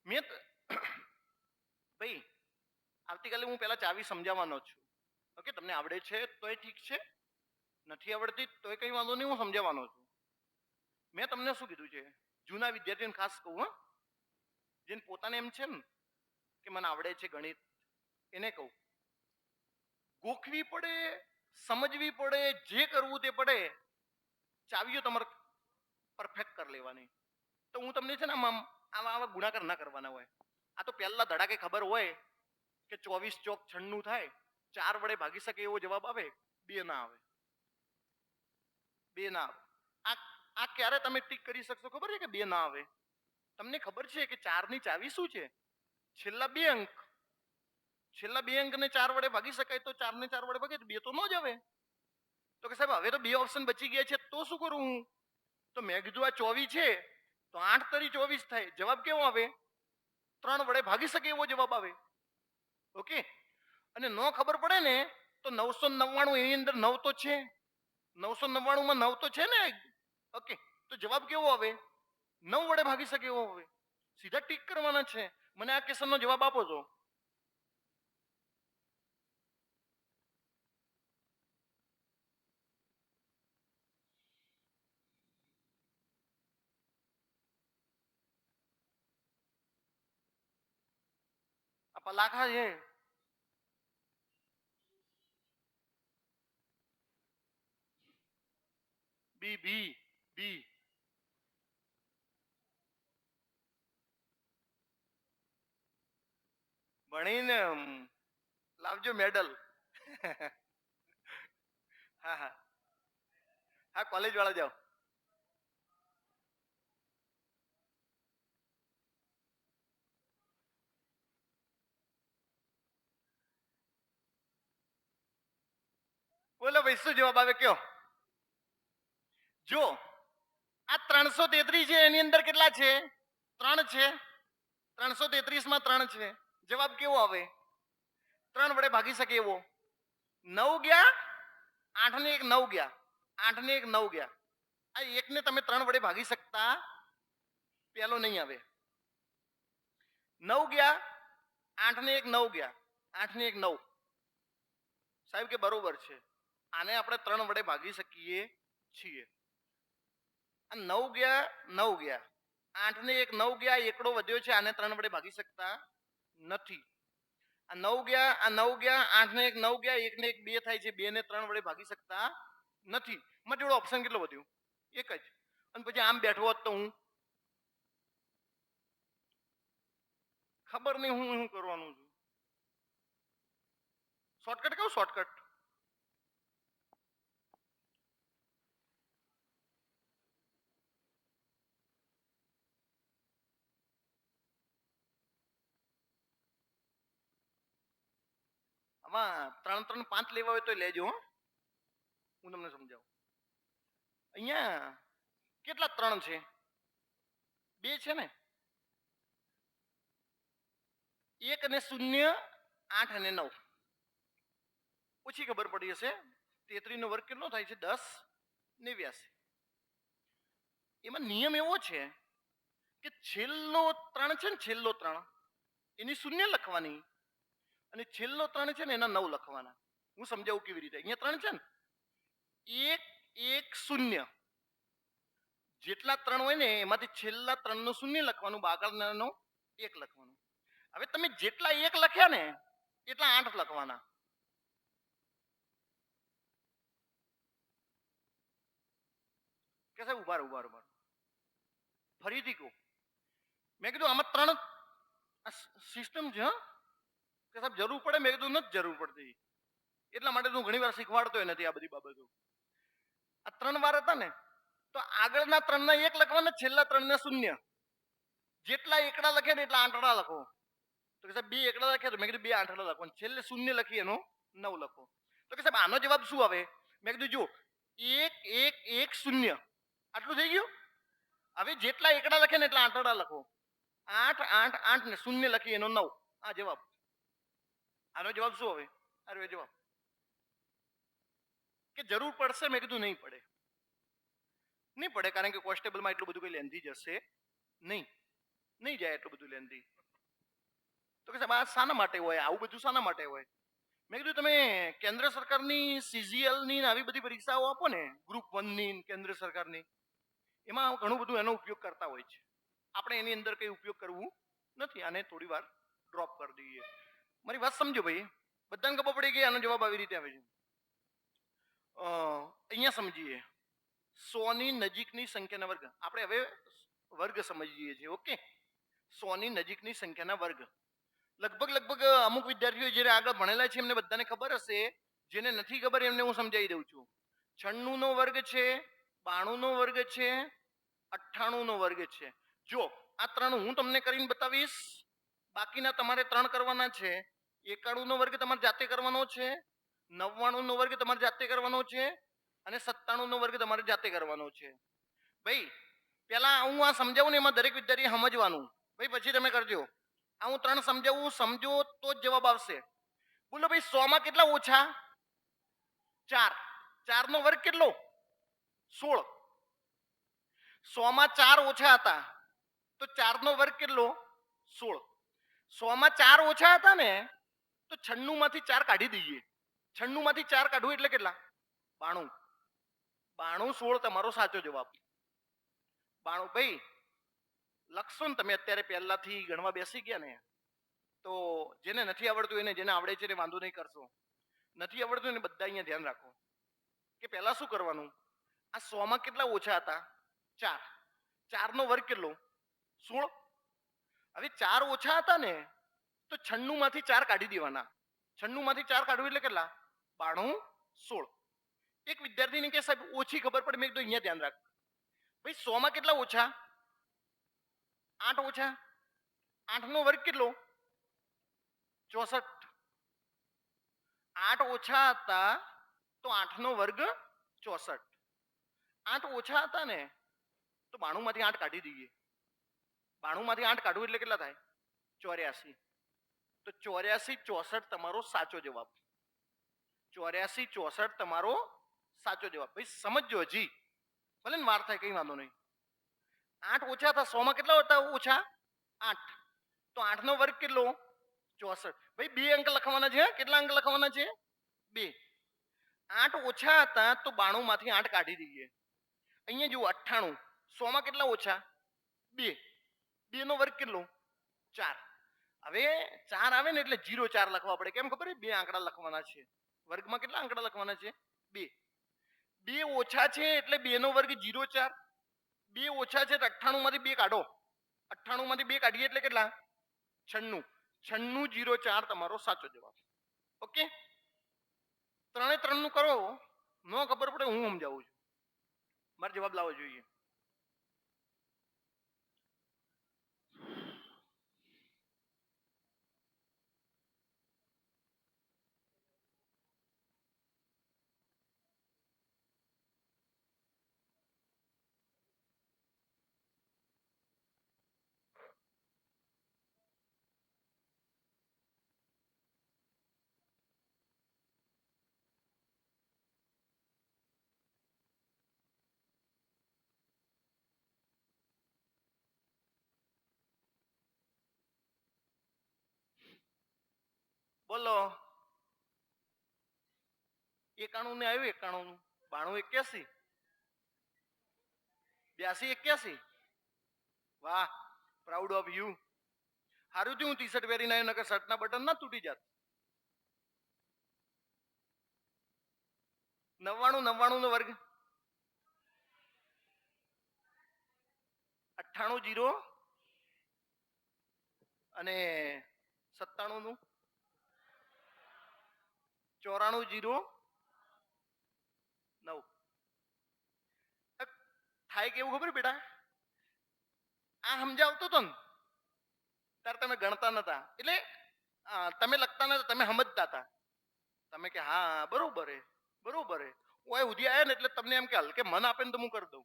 મેં ભાઈ આવતીકાલે હું પહેલા ચાવી સમજાવવાનો છું ઓકે તમને આવડે છે તોય ઠીક છે નથી આવડતી તોય કઈ વાંધો નહીં હું સમજાવવાનો છું મેં તમને શું કીધું છે જૂના વિદ્યાર્થીઓને ખાસ કહું હા જેને પોતાને એમ છે ને કે મને આવડે છે ગણિત એને કહું ગોખવી પડે સમજવી પડે જે કરવું તે પડે ચાવીઓ તમારે પરફેક્ટ કરી લેવાની તો હું તમને છે ને આવા ગુણાકાર ના કરવાના હોય આ તો પહેલા ધડાકે ખબર હોય કે 24 ચોક 96 થાય 4 વડે ભાગી શકે એવો જવાબ આવે બે ના આવે આ ક્યારે તમે ટીક કરી શકશો ખબર છે કે બે ના આવે તમને ખબર છે કે 4 ની ચાવી શું છે છેલ્લા બે અંક ને 4 વડે ભાગી શકાય તો 4 ને 4 વડે ભાગે બે તો ન જ આવે તો કે સાહેબ હવે તો બે ઓપ્શન બચી ગયા છે તો શું કરું હું તો મેં કીધું આ 24 છે તો 8 તરી 24 થાય જવાબ કેવો આવે 3 વડે ભાગી શકે એવો જવાબ આવે ઓકે અને ન ખબર પડે ને તો 999 એની અંદર 9 તો છે 999 માં 9 તો છે ને ઓકે તો જવાબ કેવો આવે 9 વડે ભાગી શકે એવો આવે સીધા ટીક કરવાના છે મને આ ક્વેશ્ચનનો જવાબ આપો છો આ પલાખા છે બી બી બી ભણીને લાવજો મેડલ હા હા હા કોલેજ વાળા જાઓ બોલો ભાઈ શું જવાબ આવે કયો જો આ 333 છે એની અંદર કેટલા છે 3 છે 333 માં 3 છે જવાબ કેવો આવે 3 વડે ભાગી શકે એવો 9 ગયા 8 ને 1 9 ગયા 8 ને 1 9 ગયા આ એક ને તમે 3 વડે ભાગી શકતા પેલો નહીં આવે 9 ગયા 8 ને 1 9 ગયા 8 ને 1 9 સાહેબ કે બરોબર છે આને આપણે 3 વડે ભાગી શકીએ છીએ આ 9 ગયા 9 ગયા 8 ને 1 9 ગયા એકડો વધ્યો છે આને 3 વડે ભાગી શકતા નથી આ 9 ગયા 8 ને 1 9 ગયા 1 ને 1 2 થાય છે 2 ને 3 વડે ભાગી શકતા નથી મારી જોડે ઓપ્શન કેટલો વધ્યો એક જ અને પછી આમ બેઠો હોત તો હું ખબર નહીં હું કરવાનું છું શોર્ટકટ કહું શોર્ટકટ આમાં 3 3 5 લેવા હોય તો લેજો હો હું તમને સમજાવું અહીંયા કેટલા 3 છે 2 છે ને 1 અને 0 8 અને 9 ઓછી ખબર પડી હશે 33 નો વર્ગ કેટલો થાય છે 10 89 એમાં નિયમ એવો છે કે છેલ્લો 3 છે ને, છેલ્લો 3 એની શૂન્ય લખવાની અને છેલ્લો 3 છે ને એના 9 લખવાના. હું સમજાવું કેવી રીતે. અહીંયા 3 છે ને, 1 1 0 જેટલા 3 હોય ને એમાંથી છેલ્લા 3 નું શૂન્ય લખવાનું, આગળનો 1 લખવાનું. હવે તમે જેટલા 1 લખ્યા ને એટલા 8 લખવાના. કે સાહેબ ઉભા રહો, ફરીથી કહું. મેં કીધું આમાં 3 સિસ્ટમ છે. કે સાહેબ જરૂર પડે? મેં કીધું નથી જરૂર પડતી. એટલા માટે હું ઘણી વાર શીખવાડતો નથી આ બધી બાબતો. આ 3 વાર હતા ને તો આગળના 3 ના 1 લખવાના, છેલ્લા 3 ના 0. જેટલા એકડા લખ્યા ને એટલા આંટડા લખો. તો કે સાહેબ 2 એકડા લખ્યા, તો મેં કીધું 2 આંટડા લખો. છેલ્લે 0 લખી એનો 9 લખો. તો કે સાહેબ આનો જવાબ શું આવે? મેં કીધું જો 1 1 1 0 આટલું થઈ ગયું. હવે જેટલા એકડા લખે ને એટલા આંટડા લખો. 8 8 8 ને 0 લખી એનો 9. આ જવાબ. આનો જવાબ શું હવે? આ જવાબ. કે જરૂર પડશે? મેં કીધું નહીં પડે. નહીં પડે કારણ કે કોન્સ્ટેબલમાં એટલું બધું કઈ લેન્ધી જશે નહીં જાય એટલું બધું લેન્ધી. તો કે સાહેબ આ શાના માટે હોય? આવું બધું શાના માટે હોય? મેં કીધું તમે કેન્દ્ર સરકારની CGL ની આવી બધી પરીક્ષાઓ આપો ને, ગ્રુપ 1 ની કેન્દ્ર સરકારની, એમાં ઘણું બધું એનો ઉપયોગ કરતા હોય છે. આપણે એની અંદર કઈ ઉપયોગ કરવું નથી. આને થોડી વાર ડ્રોપ કરી દઈએ. મારી વાત સમજો ભાઈ. બધાને ખબર પડી કે આનો જવાબ આવી રીતે આવે છે. અહીંયા સમજીએ. 100 ની નજીકની સંખ્યાના વર્ગ. આપણે હવે વર્ગ સમજીએ છીએ. ઓકે, 100 ની નજીકની સંખ્યાના વર્ગ. લગભગ અમુક વિદ્યાર્થીઓ જે આગળ ભણેલા છે એમને બધાને ખબર હશે. જેને નથી ખબર એમને હું સમજાવી દઉં છું. 96 નો વર્ગ છે, 92 નો વર્ગ છે, 98 નો વર્ગ છે. જો આ 3 હું તમને કરીને બતાવીશ, બાકીના તમારે 3 કરવાના છે. 91 નો વર્ગ તમારે જાતે કરવાનો છે, 99 નો વર્ગ તમારે જાતે કરવાનો છે અને 97 નો વર્ગ તમારે જાતે કરવાનો છે. ભાઈ પેલા હું આ સમજાવું ને એમાં દરેક વિદ્યાર્થી સમજવાનું. ભાઈ પછી તમે કરજો. આ હું 3 સમજાવું, સમજો તો જ જવાબ આવશે. બોલો ભાઈ 100 માં કેટલા ઓછા? 4. 4 નો વર્ગ કેટલો? 16. 100 માં 4 ઓછા હતા તો 4 નો વર્ગ કેટલો? 16. 100 માં 4 ઓછા હતા ને તો 96 માંથી 4 કાઢી દઈએ. 96 માંથી 4 કાઢવું એટલે કેટલા? 92. 92 16 તમારો સાચો જવાબ. 92. ભાઈ લખશો ને તમે અત્યારે પહેલાથી ગણવા બેસી ગયા ને તો જેને નથી આવડતું એને, જેને આવડે છે એને વાંધો નહીં કરશો. નથી આવડતું એને બધા અહીંયા ધ્યાન રાખો કે પહેલા શું કરવાનું. આ 100 માં કેટલા ઓછા હતા? 4. 4 નો વર્ગ કેટલો? 16. હવે 4 ઓછા હતા ને તો 96 માંથી 4 કાઢી દેવાના. 96 માંથી 4 કાઢવું એટલે કેટલા? 92 16. એક વિદ્યાર્થીને કે સાહેબ ઓછી ખબર પડે. મેં કીધું અહીંયા ધ્યાન રાખ. ભાઈ 100 માં કેટલા ઓછા? 8 ઓછા. 8 નો વર્ગ કેટલો? 64. 8 ઓછા હતા તો 8 નો વર્ગ 64. 8 ઓછા હતા ને તો 92 માંથી 8 કાઢી દઈએ. 92 માંથી 8 કાઢવું એટલે કેટલા થાય? 84. તો 84 64 તમારો સાચો જવાબ. 84 64 તમારો સાચો જવાબ. ભાઈ સમજો હજી, ભલે ને વાર થાય કઈ વાંધો નહીં. 8 ઓછા હતા. 100 માં કેટલા હતા ઓછા? 8. તો 8 નો વર્ગ કેટલો? 64. ભાઈ 2 અંક લખવાના છે. કેટલા અંક લખવાના છે? 2. 8 ઓછા હતા તો 92 માંથી 8 કાઢી દઈએ. અહીંયા જુઓ 98. 100 માં કેટલા ઓછા? 2. 2 નો વર્ગ કેટલો? 4. હવે 4 આવે ને એટલે 0 4 લખવા પડે. કેમ ખબર? 2 આંકડા લખવાના છે. વર્ગમાં કેટલા આંકડા લખવાના છે? 2. 2 ઓછા છે એટલે 2 નો વર્ગ 0 4. 2 ઓછા છે તો 98 માંથી 2 કાઢો. 98 માંથી 2 કાઢીએ એટલે કેટલા? 96. 96 0 4 તમારો સાચો જવાબ. ઓકે, 3 3 નું કરો. ન ખબર પડે હું સમજાવું છું. મારો જવાબ લાવવો જોઈએ. બોલો 91 ને આવ્યું 91 92 81 82 81 વાહ પ્રાઉડ ઓફ યુ સારું થયું હું ટી શર્ટ પહેરીને આવ્યો નકર શર્ટના બટન ના તૂટી જાત 99 નો વર્ગ 98 0 અને 97 નું 94 0 9 થાય કેવું ખબર બેટા આ સમજાવતો તો ને ત્યારે તમે ગણતા નતા એટલે તમે લખતા નતા તમે સમજતા હતા તમે કે હા બરોબર હે બરોબર હે ઓય ઉધી આયા ને એટલે તમને એમ કે હલકે મન આપે ને તો હું કરી દઉં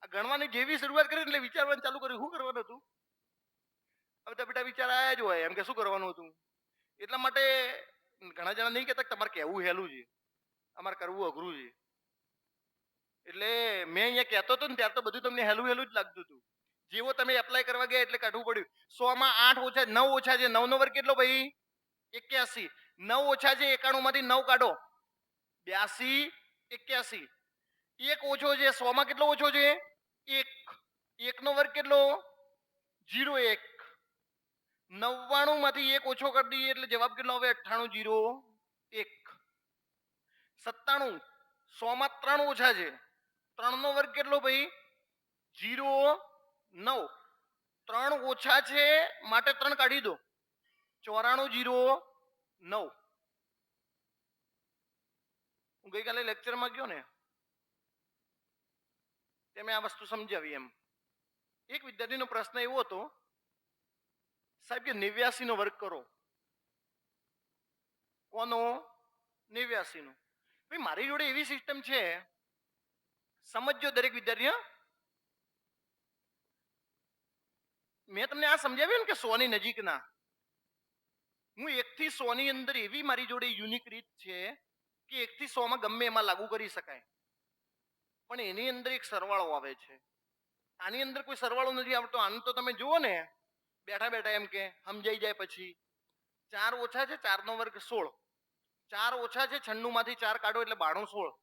આ ગણવાની જેવી શરૂઆત કરી એટલે વિચારવાનું ચાલુ કર્યું શું કરવાનું હતું હવે તો બેટા વિચાર આયા જ હોય એમ કે શું કરવાનું હતું એટલા માટે ઘણા જણા નહીં કહેતા તમારે કહેવું હેલું છે અમારે કરવું અઘરું છે એટલે મેં અહીંયા કહેતો હતો ને ત્યારે તો બધું તમને હેલું હેલું જ લાગતું હતું જેવો તમે એપ્લાય કરવા ગયા એટલે કાઢવું પડ્યું 100 માં 8 ઓછા 9 ઓછા છે 9 નો વર્ગ કેટલો ભાઈ 81 9 ઓછા છે 91 માંથી 9 કાઢો 82 81 એક ઓછો છે 100 માં કેટલો ઓછો છે 1 નો વર્ગ કેટલો 0 1 99 માંથી 1 ઓછો કરી દઈએ એટલે જવાબ કેટલો આવે 98 0 1 97 100 માં 3 ઓછા છે 3 નો વર્ગ કેટલો ભાઈ 0 9 3 ઓછા છે માટે 3 કાઢી દો 94 0 9 હું ગઈકાલે લેક્ચરમાં ગયો ને તે મેં આ વસ્તુ સમજાવી એમ એક વિદ્યાર્થીનો પ્રશ્ન એવો હતો સાહેબ કે 89 નો વર્ગ કરો કોનો 89 નો ભાઈ મારી જોડે એવી સિસ્ટમ છે સમજજો દરેક વિદ્યાર્થી મેં તમને આ સમજાવ્યું ને કે 100 ની નજીકના હું 1 થી 100 ની અંદર એવી મારી જોડે યુનિક રીત છે કે 1 થી 100 માં ગમે એમાં લાગુ કરી શકાય પણ એની અંદર એક સરવાળો આવે છે આની અંદર કોઈ સરવાળો નથી આવતો આનું તો તમે જુઓ ને બેઠા બેઠા એમ કે સમજાઈ જાય પછી 4 ઓછા છે 4 નો વર્ગ 16 4 ઓછા છે 96 માંથી 4 કાઢો એટલે 92 16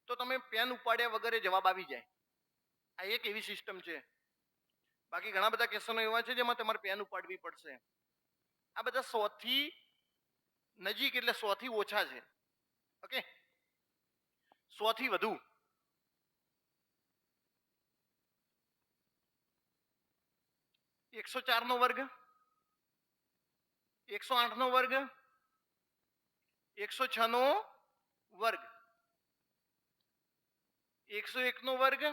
તો તમે પેન ઉપાડ્યા વગર જવાબ આવી જાય આ એક એવી સિસ્ટમ છે બાકી ઘણા બધા ક્વેશ્ચનો એવા છે જેમાં તમારે પેન ઉપાડવી પડશે આ બધા 100 થી નજીક એટલે 100 થી ઓછા છે ઓકે 100 થી વધુ 104 નો વર્ગ 108 નો વર્ગ 106 નો વર્ગ 101 નો વર્ગ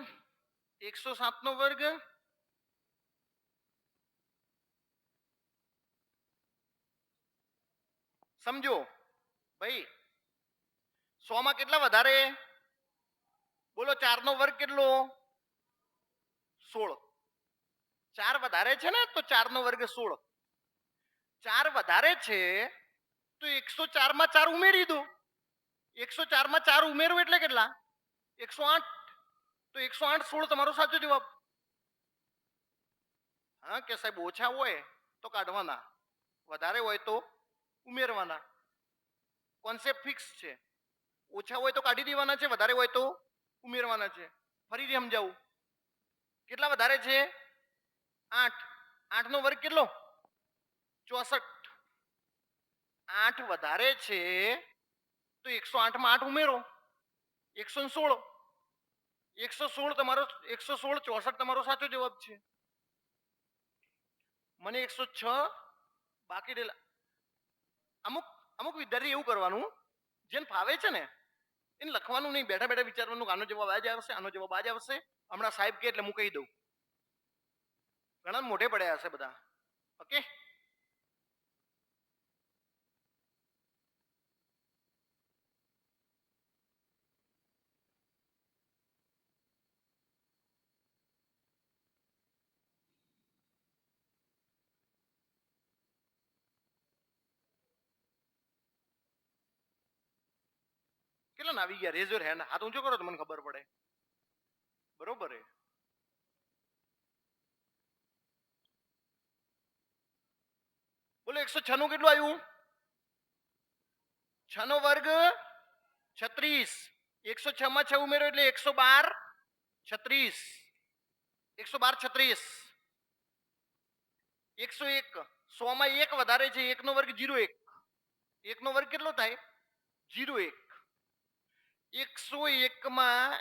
107 નો વર્ગ સમજો ભાઈ 100 માં કેટલા વધારે બોલો 4 નો વર્ગ કેટલો 16 4 વધારે છે ને તો 4 નો વર્ગ 16 4 વધારે છે તો 104 માં 4 ઉમેરી દો 104 માં 4 ઉમેરો એટલે કેટલા 108 તો 108 16 તમારો સાચો જવાબ હા કે સાહેબ ઓછા હોય તો કાઢવાના વધારે હોય તો ઉમેરવાના કોન્સેપ્ટ ફિક્સ છે ઓછા હોય તો કાઢી દેવાના છે વધારે હોય તો ઉમેરવાના છે ફરીથી સમજાવું કેટલા વધારે છે 8 8 નો વર્ગ કેટલો 64 8 વધારે છે તો 108 માં 8 ઉમેરો 116 116 તમારો 116 64 તમારો સાચો જવાબ છે મને 106 બાકી રહેલા અમુક અમુક વિદ્યાર્થી એવું કરવાનું જેને ફાવે છે ને એને લખવાનું નહીં બેઠા બેઠા વિચારવાનું આનો જવાબ આજ આવશે આનો જવાબ આજ આવશે હમણાં સાહેબ કે એટલે હું કહી દઉં ઘણા મોઢે પડ્યા હશે બધા ઓકે કેટલા ના આવી ગયા રેઝ યોર હેન્ડ હાથ ઊંચો કરો તો મને ખબર પડે બરોબર હે બોલો 106 નું કેટલું આવ્યું 6 નો વર્ગ 36, 106 માં 6 ઉમેરો એટલે 112, 36, 112 36, 101, 100 માં 1 વધારે છે, 1 નો વર્ગ 01, 1 નો વર્ગ કેટલો થાય 01, 101 માં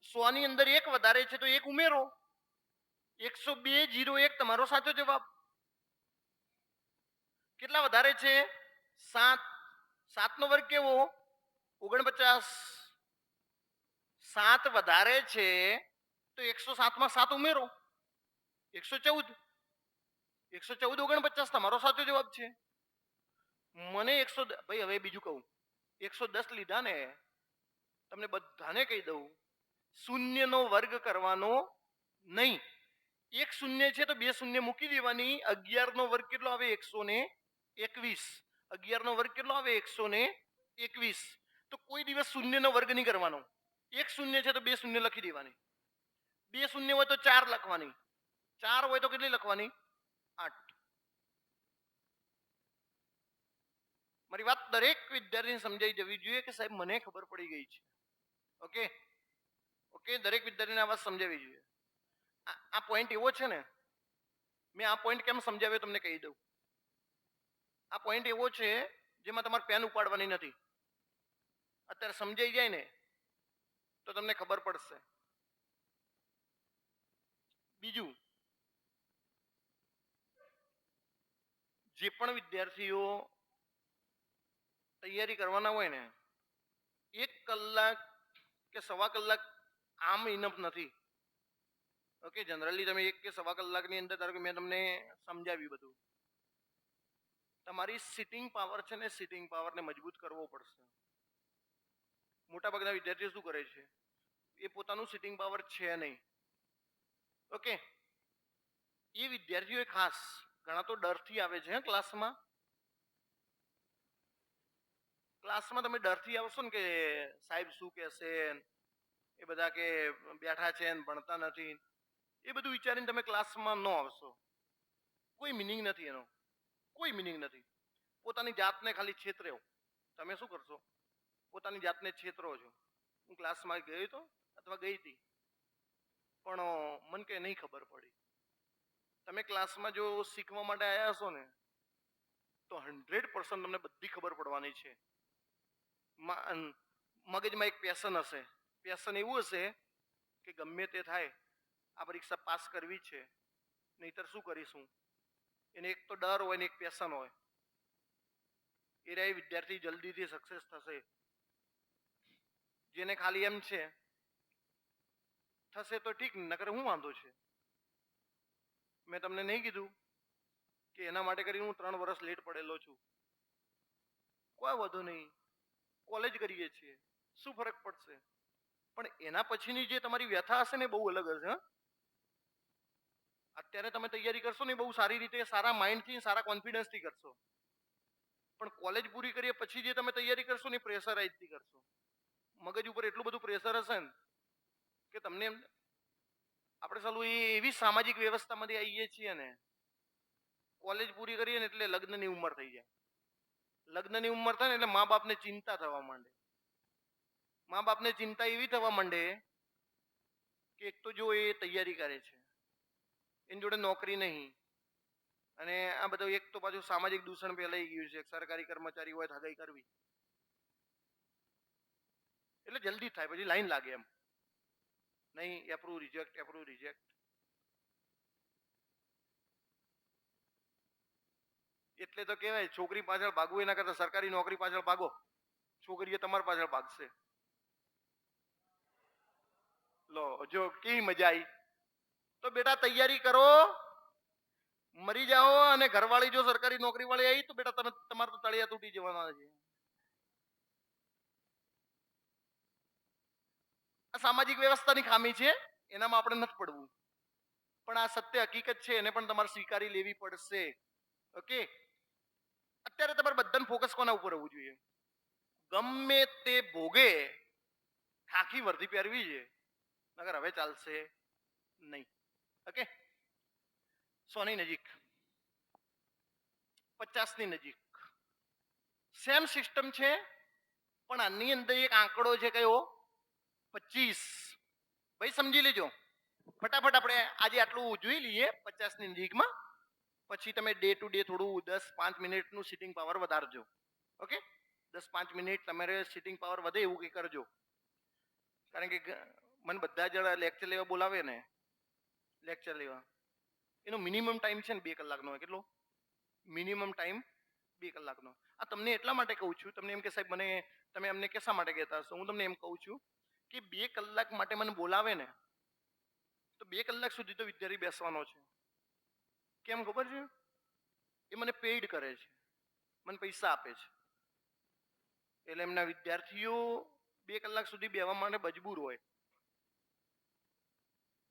100 ની અંદર 1 વધારે છે તો 1 ઉમેરો, 102 01 તમારો સાચો જવાબ. કેટલા વધારે છે 7, 7 નો વર્ગ કેવો 49, 7 વધારે છે તો 107 માં 7 ઉમેરો, 114, 114 49 તમારો સાચો જવાબ છે. મને 100, ભાઈ હવે બીજું કહું, 110 લીધા ને, તમને બધાને કહી દઉં શૂન્યનો વર્ગ કરવાનો નહીં. એક શૂન્ય છે તો બે શૂન્ય મૂકી દેવાની. 11 નો વર્ગ કેટલો આવે 121, 11 નો વર્ગ કેટલો આવે 121. તો કોઈ દિવસ શૂન્યનો વર્ગ નહીં કરવાનો. એક શૂન્ય છે તો બે શૂન્ય લખી દેવાની, બે શૂન્ય હોય તો 4 લખવાની, 4 હોય તો કેટલી લખવાની 8. મારી વાત દરેક વિદ્યાર્થીને સમજાઈ જવી જોઈએ કે સાહેબ મને ખબર પડી ગઈ છે. ઓકે ઓકે, દરેક વિદ્યાર્થીને આ વાત સમજાવવી જોઈએ. આ પોઈન્ટ એવો છે ને, મેં આ પોઈન્ટ કેમ સમજાવ્યો તમને કહી દઉં. આ પોઈન્ટ એવો છે જેમાં તમારે પેન ઉપાડવાની નથી. અત્યારે સમજાઈ જાય ને તો તમને ખબર પડશે. બીજું, જે પણ વિદ્યાર્થીઓ તૈયારી કરવાના હોય ને, 1 કલાક કે સવા કલાક આમ ઇનફ નથી. ઓકે, જનરલી તમે 1 કે સવા કલાકની અંદર ધારો કે મેં તમને સમજાવ્યું બધું. તમારી સિટિંગ પાવર છે ને, સિટિંગ પાવરને મજબૂત કરવો પડશે. મોટાભાગના વિદ્યાર્થીઓ શું કરે છે, એ પોતાનું સિટિંગ પાવર છે નહીં. ઓકે, એ વિદ્યાર્થીઓ ખાસ ઘણા તો ડરથી આવે છે ક્લાસમાં. ક્લાસમાં તમે ડરથી આવશો ને કે સાહેબ શું કહેશે, એ બધા કે બેઠા છે ને ભણતા નથી, એ બધું વિચારીને તમે ક્લાસમાં ન આવશો. કોઈ મિનિંગ નથી એનો, કોઈ મિનિંગ નથી. પોતાની જાતને ખાલી છેતરો. તમે શું કરશો, પોતાની જાતને છેતરો છો. હું ક્લાસમાં ગયો હતો અથવા ગઈ હતી પણ મને કે નહીં ખબર પડી. તમે ક્લાસમાં જો શીખવા માટે આવ્યા હશો ને તો 100% તમને બધી ખબર પડવાની છે. મગજમાં એક પેશન હશે. પેશન એવું હશે કે ગમે તે થાય આ પરીક્ષા પાસ કરવી છે, નહીતર શું કરીશું. એને એક તો ડર હોય ને એક પેશન હોય. એ વિદ્યાર્થી જલ્દીથી સક્સેસ થશે. જેને ખાલી એમ છે થશે તો ઠીક, નકર હું વાંધો છે. મેં તમને નહીં કીધું કે એના માટે કરીને હું 3 વર્ષ લેટ પડેલો છું. કોઈ વાંધો નહીં, કોલેજ કરીએ છીએ, શું ફરક પડશે. પણ એના પછીની જે તમારી વ્યથા હશે ને બહુ અલગ હશે. અત્યારે તમે તૈયારી કરશો ને બહુ સારી રીતે, સારા માઇન્ડથી, સારા કોન્ફિડન્સથી કરશો. પણ કોલેજ પૂરી કરીએ પછી જે તમે તૈયારી કરશો ને પ્રેશરાઇઝથી કરશો. મગજ ઉપર એટલું બધું પ્રેશર હશે ને કે તમને આપણે ચાલુ એવી સામાજિક વ્યવસ્થામાંથી આવીએ છીએ ને, કોલેજ પૂરી કરીએ ને એટલે લગ્નની ઉંમર થઈ જાય. લગ્નની ઉંમર થાય ને એટલે મા બાપને ચિંતા થવા માંડે. મા બાપને ચિંતા એવી થવા માંડે કે એક તો જો એ તૈયારી કરે છે, એની જોડે નોકરી નહીં, અને આ બધું એક તો પાછું સામાજિક દૂષણ ફેલાઈ ગયું છે. સરકારી કર્મચારી હોય હગાઈ કરવી એટલે જલ્દી થાય, પછી લાઈન લાગે એમ નહીં, એપ્રુવ રિજેક્ટ, એપ્રુવ રિજેક્ટ. એટલે તો કહેવાય છોકરી પાછળ ભાગવું એના કરતા સરકારી નોકરી પાછળ ભાગો. છોકરીઓ તમારી પાછળ ભાગશે. લો જો કેવી મજા આવી. તો બેટા તૈયારી કરો, મરી જાઓ, અને ઘરવાળી જો સરકારી નોકરી વાળી આવી તો બેટા તમે તમારે તો તળિયા તૂટી જવાના છે. આ સામાજિક વ્યવસ્થાની ખામી છે, એનામાં આપણે નથી પડવું. પણ આ સત્ય હકીકત છે, એને પણ તમારે સ્વીકારી લેવી પડશે. ઓકે, અત્યારે તમારે બધાને ફોકસ કોના ઉપર હોવું જોઈએ, ગમે તે ભોગે ખાખી વર્દી પહેરવી છે, નગર હવે ચાલશે નહીં. ઓકે, 100 ની નજીક, 50 ની નજીક સેમ સિસ્ટમ છે. પણ આની અંદર એક આંકડો છે કયો 25. ભાઈ સમજી લેજો. ફટાફટ આપણે આજે આટલું જોઈ લઈએ 50 ની નજીકમાં. પછી તમે ડે ટુ ડે થોડું 10-5 મિનિટનું સિટિંગ પાવર વધારજો. ઓકે, 10-5 મિનિટ તમારે સિટિંગ પાવર વધે એવું કંઈ કરજો. કારણ કે મને બધા જ લેક્ચર લેવા બોલાવે ને, લેક્ચર લેવા એનો મિનિમમ ટાઈમ છે ને 2 કલાકનો. કેટલો મિનિમમ ટાઈમ? 2 કલાકનો. આ તમને એટલા માટે કહું છું, તમને એમ કે સાહેબ મને તમે અમને કેસા માટે કહેતા હશો, હું તમને એમ કહું છું કે 2 કલાક માટે મને બોલાવે ને તો 2 કલાક સુધી તો વિદ્યાર્થી બેસવાનો છે. કેમ ખબર છે? એ મને પેઇડ કરે છે, મને પૈસા આપે છે, એટલે એમના વિદ્યાર્થીઓ 2 કલાક સુધી બેસવા માટે મજબૂર હોય.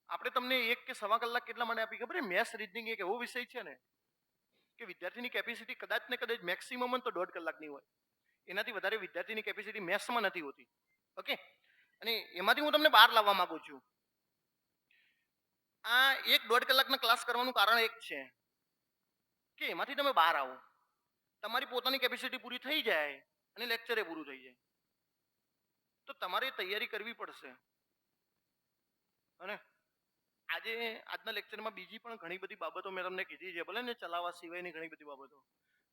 આપણે તમને 1 કે સવા કલાક કેટલા માટે આપી ખબર? મેથ્સ રીઝનિંગ એક એવો વિષય છે ને કે વિદ્યાર્થીની કેપેસિટી કદાચ ને કદાચ મેક્સિમમ તો 1.5 કલાકની હોય. એનાથી વધારે વિદ્યાર્થીની કેપેસિટી મેથ્સમાં નથી હોતી. ઓકે, અને એમાંથી હું તમને બહાર લાવવા માંગુ છું. આ 1-1.5 કલાકના ક્લાસ કરવાનું કારણ એક છે કે એમાંથી તમે બહાર આવો, તમારી પોતાની કેપેસિટી પૂરી થઈ જાય અને લેક્ચરે પૂરું થઈ જાય. તો તમારે તૈયારી કરવી પડશે. અને આજના લેક્ચરમાં બીજી પણ ઘણી બધી બાબતો મેં તમને કીધી છે, ભલે ને ચલાવવા સિવાયની ઘણી બધી બાબતો,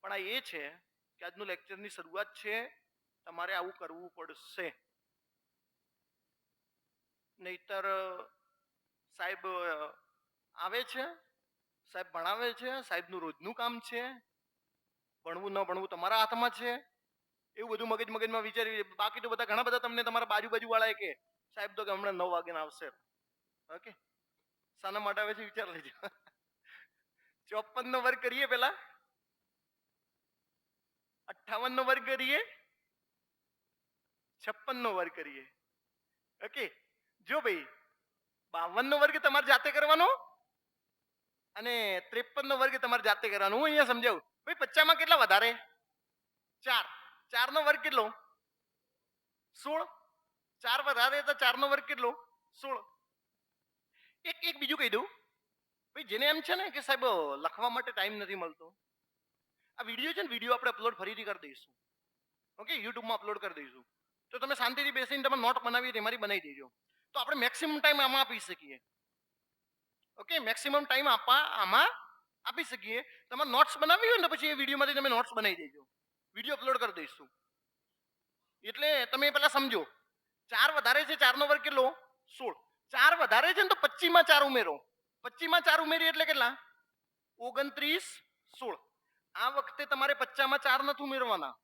પણ આ એ છે કે આજનું લેક્ચરની શરૂઆત છે, તમારે આવું કરવું પડશે. નહીતર સાહેબ આવે છે, સાહેબ ભણાવે છે, સાહેબનું રોજનું કામ છે, ભણવું ન ભણવું તમારા હાથમાં છે, એવું બધું મગજમાં વિચારી. બાકી તો બધા ઘણા બધા તમને તમારા બાજુ વાળા કે સાહેબ તો કે હમણાં 9 વાગે આવશે. ઓકે, શાના માટે આવે છે વિચાર લેજો. 54 નો વર્ગ કરીએ, પેલા 58 નો વર્ગ કરીએ, 56 નો વર્ગ કરીએ. ઓકે, જો ભાઈ 52 નો વર્ગ તમારે જાતે કરવાનો અને 53 નો વર્ગ તમારે જાતે કરવાનો. હું અહીંયા સમજાવું. ભાઈ 50 માં કેટલા વધારે? 4. 4 નો વર્ગ કેટલો? 16. 4 વધારે તો 4 નો વર્ગ કેટલો? 16. એક બીજું કહી દઉં, ભાઈ જેને એમ છે ને કે સાહેબ લખવા માટે ટાઈમ નથી મળતો, આ વિડીયો છે ને, વિડીયો આપણે અપલોડ ફરીથી કરી દઈશું. ઓકે, યુટ્યુબમાં અપલોડ કરી દઈશું. તો તમે શાંતિથી બેસીને તમે નોટ બનાવી તમારી બનાવી દેજો. તો આપણે મેક્સિમમ ટાઈમ આમાં આપી શકીએ. ઓકે, મેક્સિમમ ટાઈમ આમાં આપી શકીએ. તમારે નોટ્સ બનાવી હોય ને પછી એ વિડીયોમાંથી તમે નોટ્સ બનાવી દેજો, વિડીયો અપલોડ કરી દઈશું. એટલે તમે પેલા સમજો, 4 વધારે છે, 4 નો વર્ગ કેટલો? 16. 4 વધારે છે ને તો 25 માં 4 ઉમેરો. 25 માં 4 ઉમેરી એટલે કેટલા? 29, 16. આ વખતે તમારે 50 માં 4 નથી ઉમેરવાના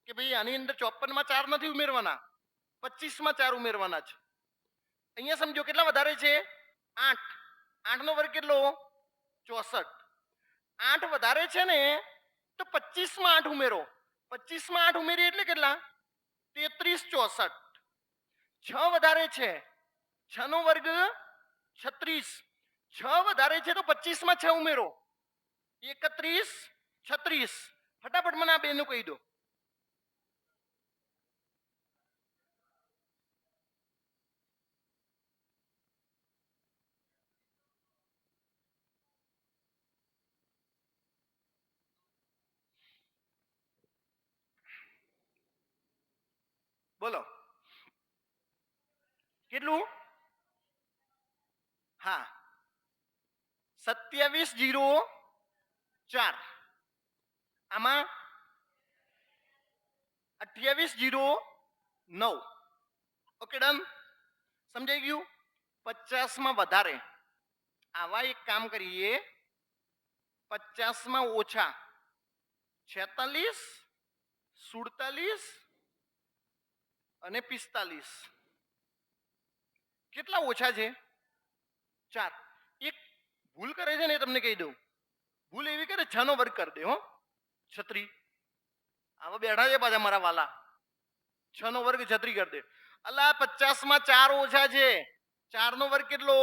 કે ભાઈ આની અંદર 54 માં 4 નથી ઉમેરવાના, 25 માં 4 ઉમેરવાના છે. અહીંયા સમજો કેટલા વધારે છે? 8. 8 નો વર્ગ કેટલો? 64. 8 વધારે છે ને તો 25 માં 8 ઉમેરો. 25 માં 8 ઉમેરી એટલે કેટલા? 33, 64. 6 વધારે છે, 6 નો વર્ગ 36. 6 વધારે છે તો 25 માં 6 ઉમેરો, 31, 36. ફટાફટ મને આ બેનું કહી દો. બોલો કેટલું? હા, 2704. આમાં 2809. Okay, done. સમજાઈ ગયું? 50 માં વધારે. આવા એક કામ કરીએ, 50 માં ઓછા 46, 47 અને 45. કેટલા ઓછા છે? 4. એક ભૂલ કરે છે ને, તમને કહી દઉં, ભૂલ એવી કરે 6 નો વર્ગ કરી દે. હો, 36. આવા બેઠા છે પાછા મારા વાલા. 6 નો વર્ગ 36 કરી દે. અલા 50 માં 4 ઓછા છે, 4 નો વર્ગ કેટલો?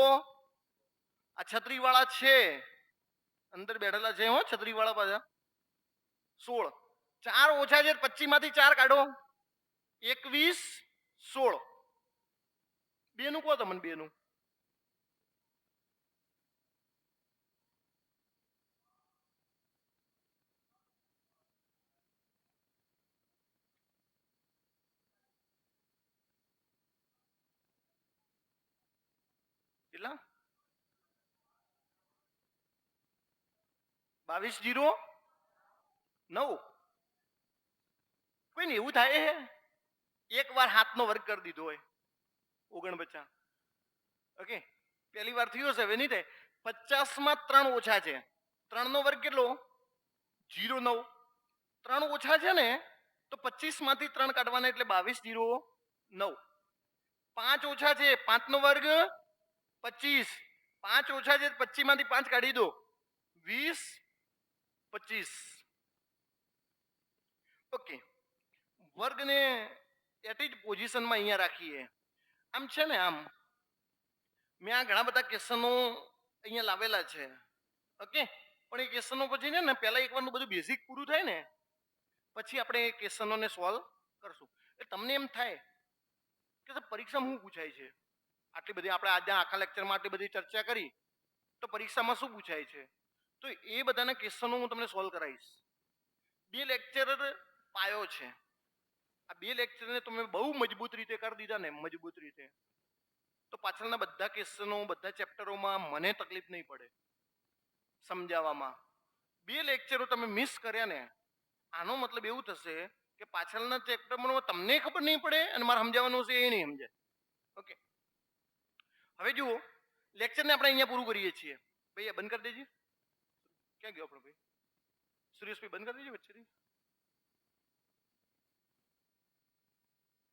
આ 36 વાળા છે, અંદર બેઠેલા છે. હો, 36 વાળા પાછા 16. 4 ઓછા છે, 25 માંથી 4 કાઢો, 21, 16. બેનું કહો તમને, બેનું. કેટલા 2209 કોઈ ને એવું થાય હે એક વાર હાથનો વર્ગ કરી દીધો હોય 49 ઓકે પહેલી વાર થયો હશે હવે નહીં થાય 50 માં 3 ઓછા છે 3 નો વર્ગ કેટલો 09 3 ઓછા છે ને તો 25 માંથી 3 કાઢવાના એટલે 2209 5 ઓછા છે 5 નો વર્ગ 25 5 ઓછા છે 25 માંથી 5 કાઢી દો 20 25 ઓકે વર્ગને એટી જ પોઝિશનમાં અહીંયા રાખીએ આમ છે ને આમ મેં આ ઘણા બધા ક્વેશ્ચનો અહીંયા લાવેલા છે ઓકે પણ એ ક્વેશ્ચનો પછી છે ને પહેલા એકવારનું બધું બેઝિક પૂરું થાય ને પછી આપણે એ ક્વેશ્ચનોને સોલ્વ કરશું એટલે તમને એમ થાય કે પરીક્ષામાં શું પૂછાય છે આટલી બધી આપણે આજે આખા લેક્ચરમાં આટલી બધી ચર્ચા કરી તો પરીક્ષામાં શું પૂછાય છે તો એ બધાના ક્વેશ્ચનો હું તમને સોલ્વ કરાવીશ 2 લેક્ચર પાયો છે આ 2 લેક્ચરને તમે બહુ મજબૂત રીતે કરી દીધા ને મજબૂત રીતે તો પાછળના બધા ક્વેશ્ચનો બધા ચેપ્ટરોમાં મને તકલીફ નહીં પડે સમજાવવામાં 2 લેક્ચરો તમે મિસ કર્યા ને આનો મતલબ એવું થશે કે પાછળના ચેપ્ટરમાં તમને ખબર નહીં પડે અને મારે સમજાવવાનું છે એ નહીં સમજાય ઓકે હવે જુઓ લેક્ચરને આપણે અહીંયા પૂરું કરીએ છીએ ભાઈ બંધ કરી દેજે ક્યાં ગયો આપણો ભાઈ સુરેશભાઈ બંધ કરી દેજો વચ્ચેથી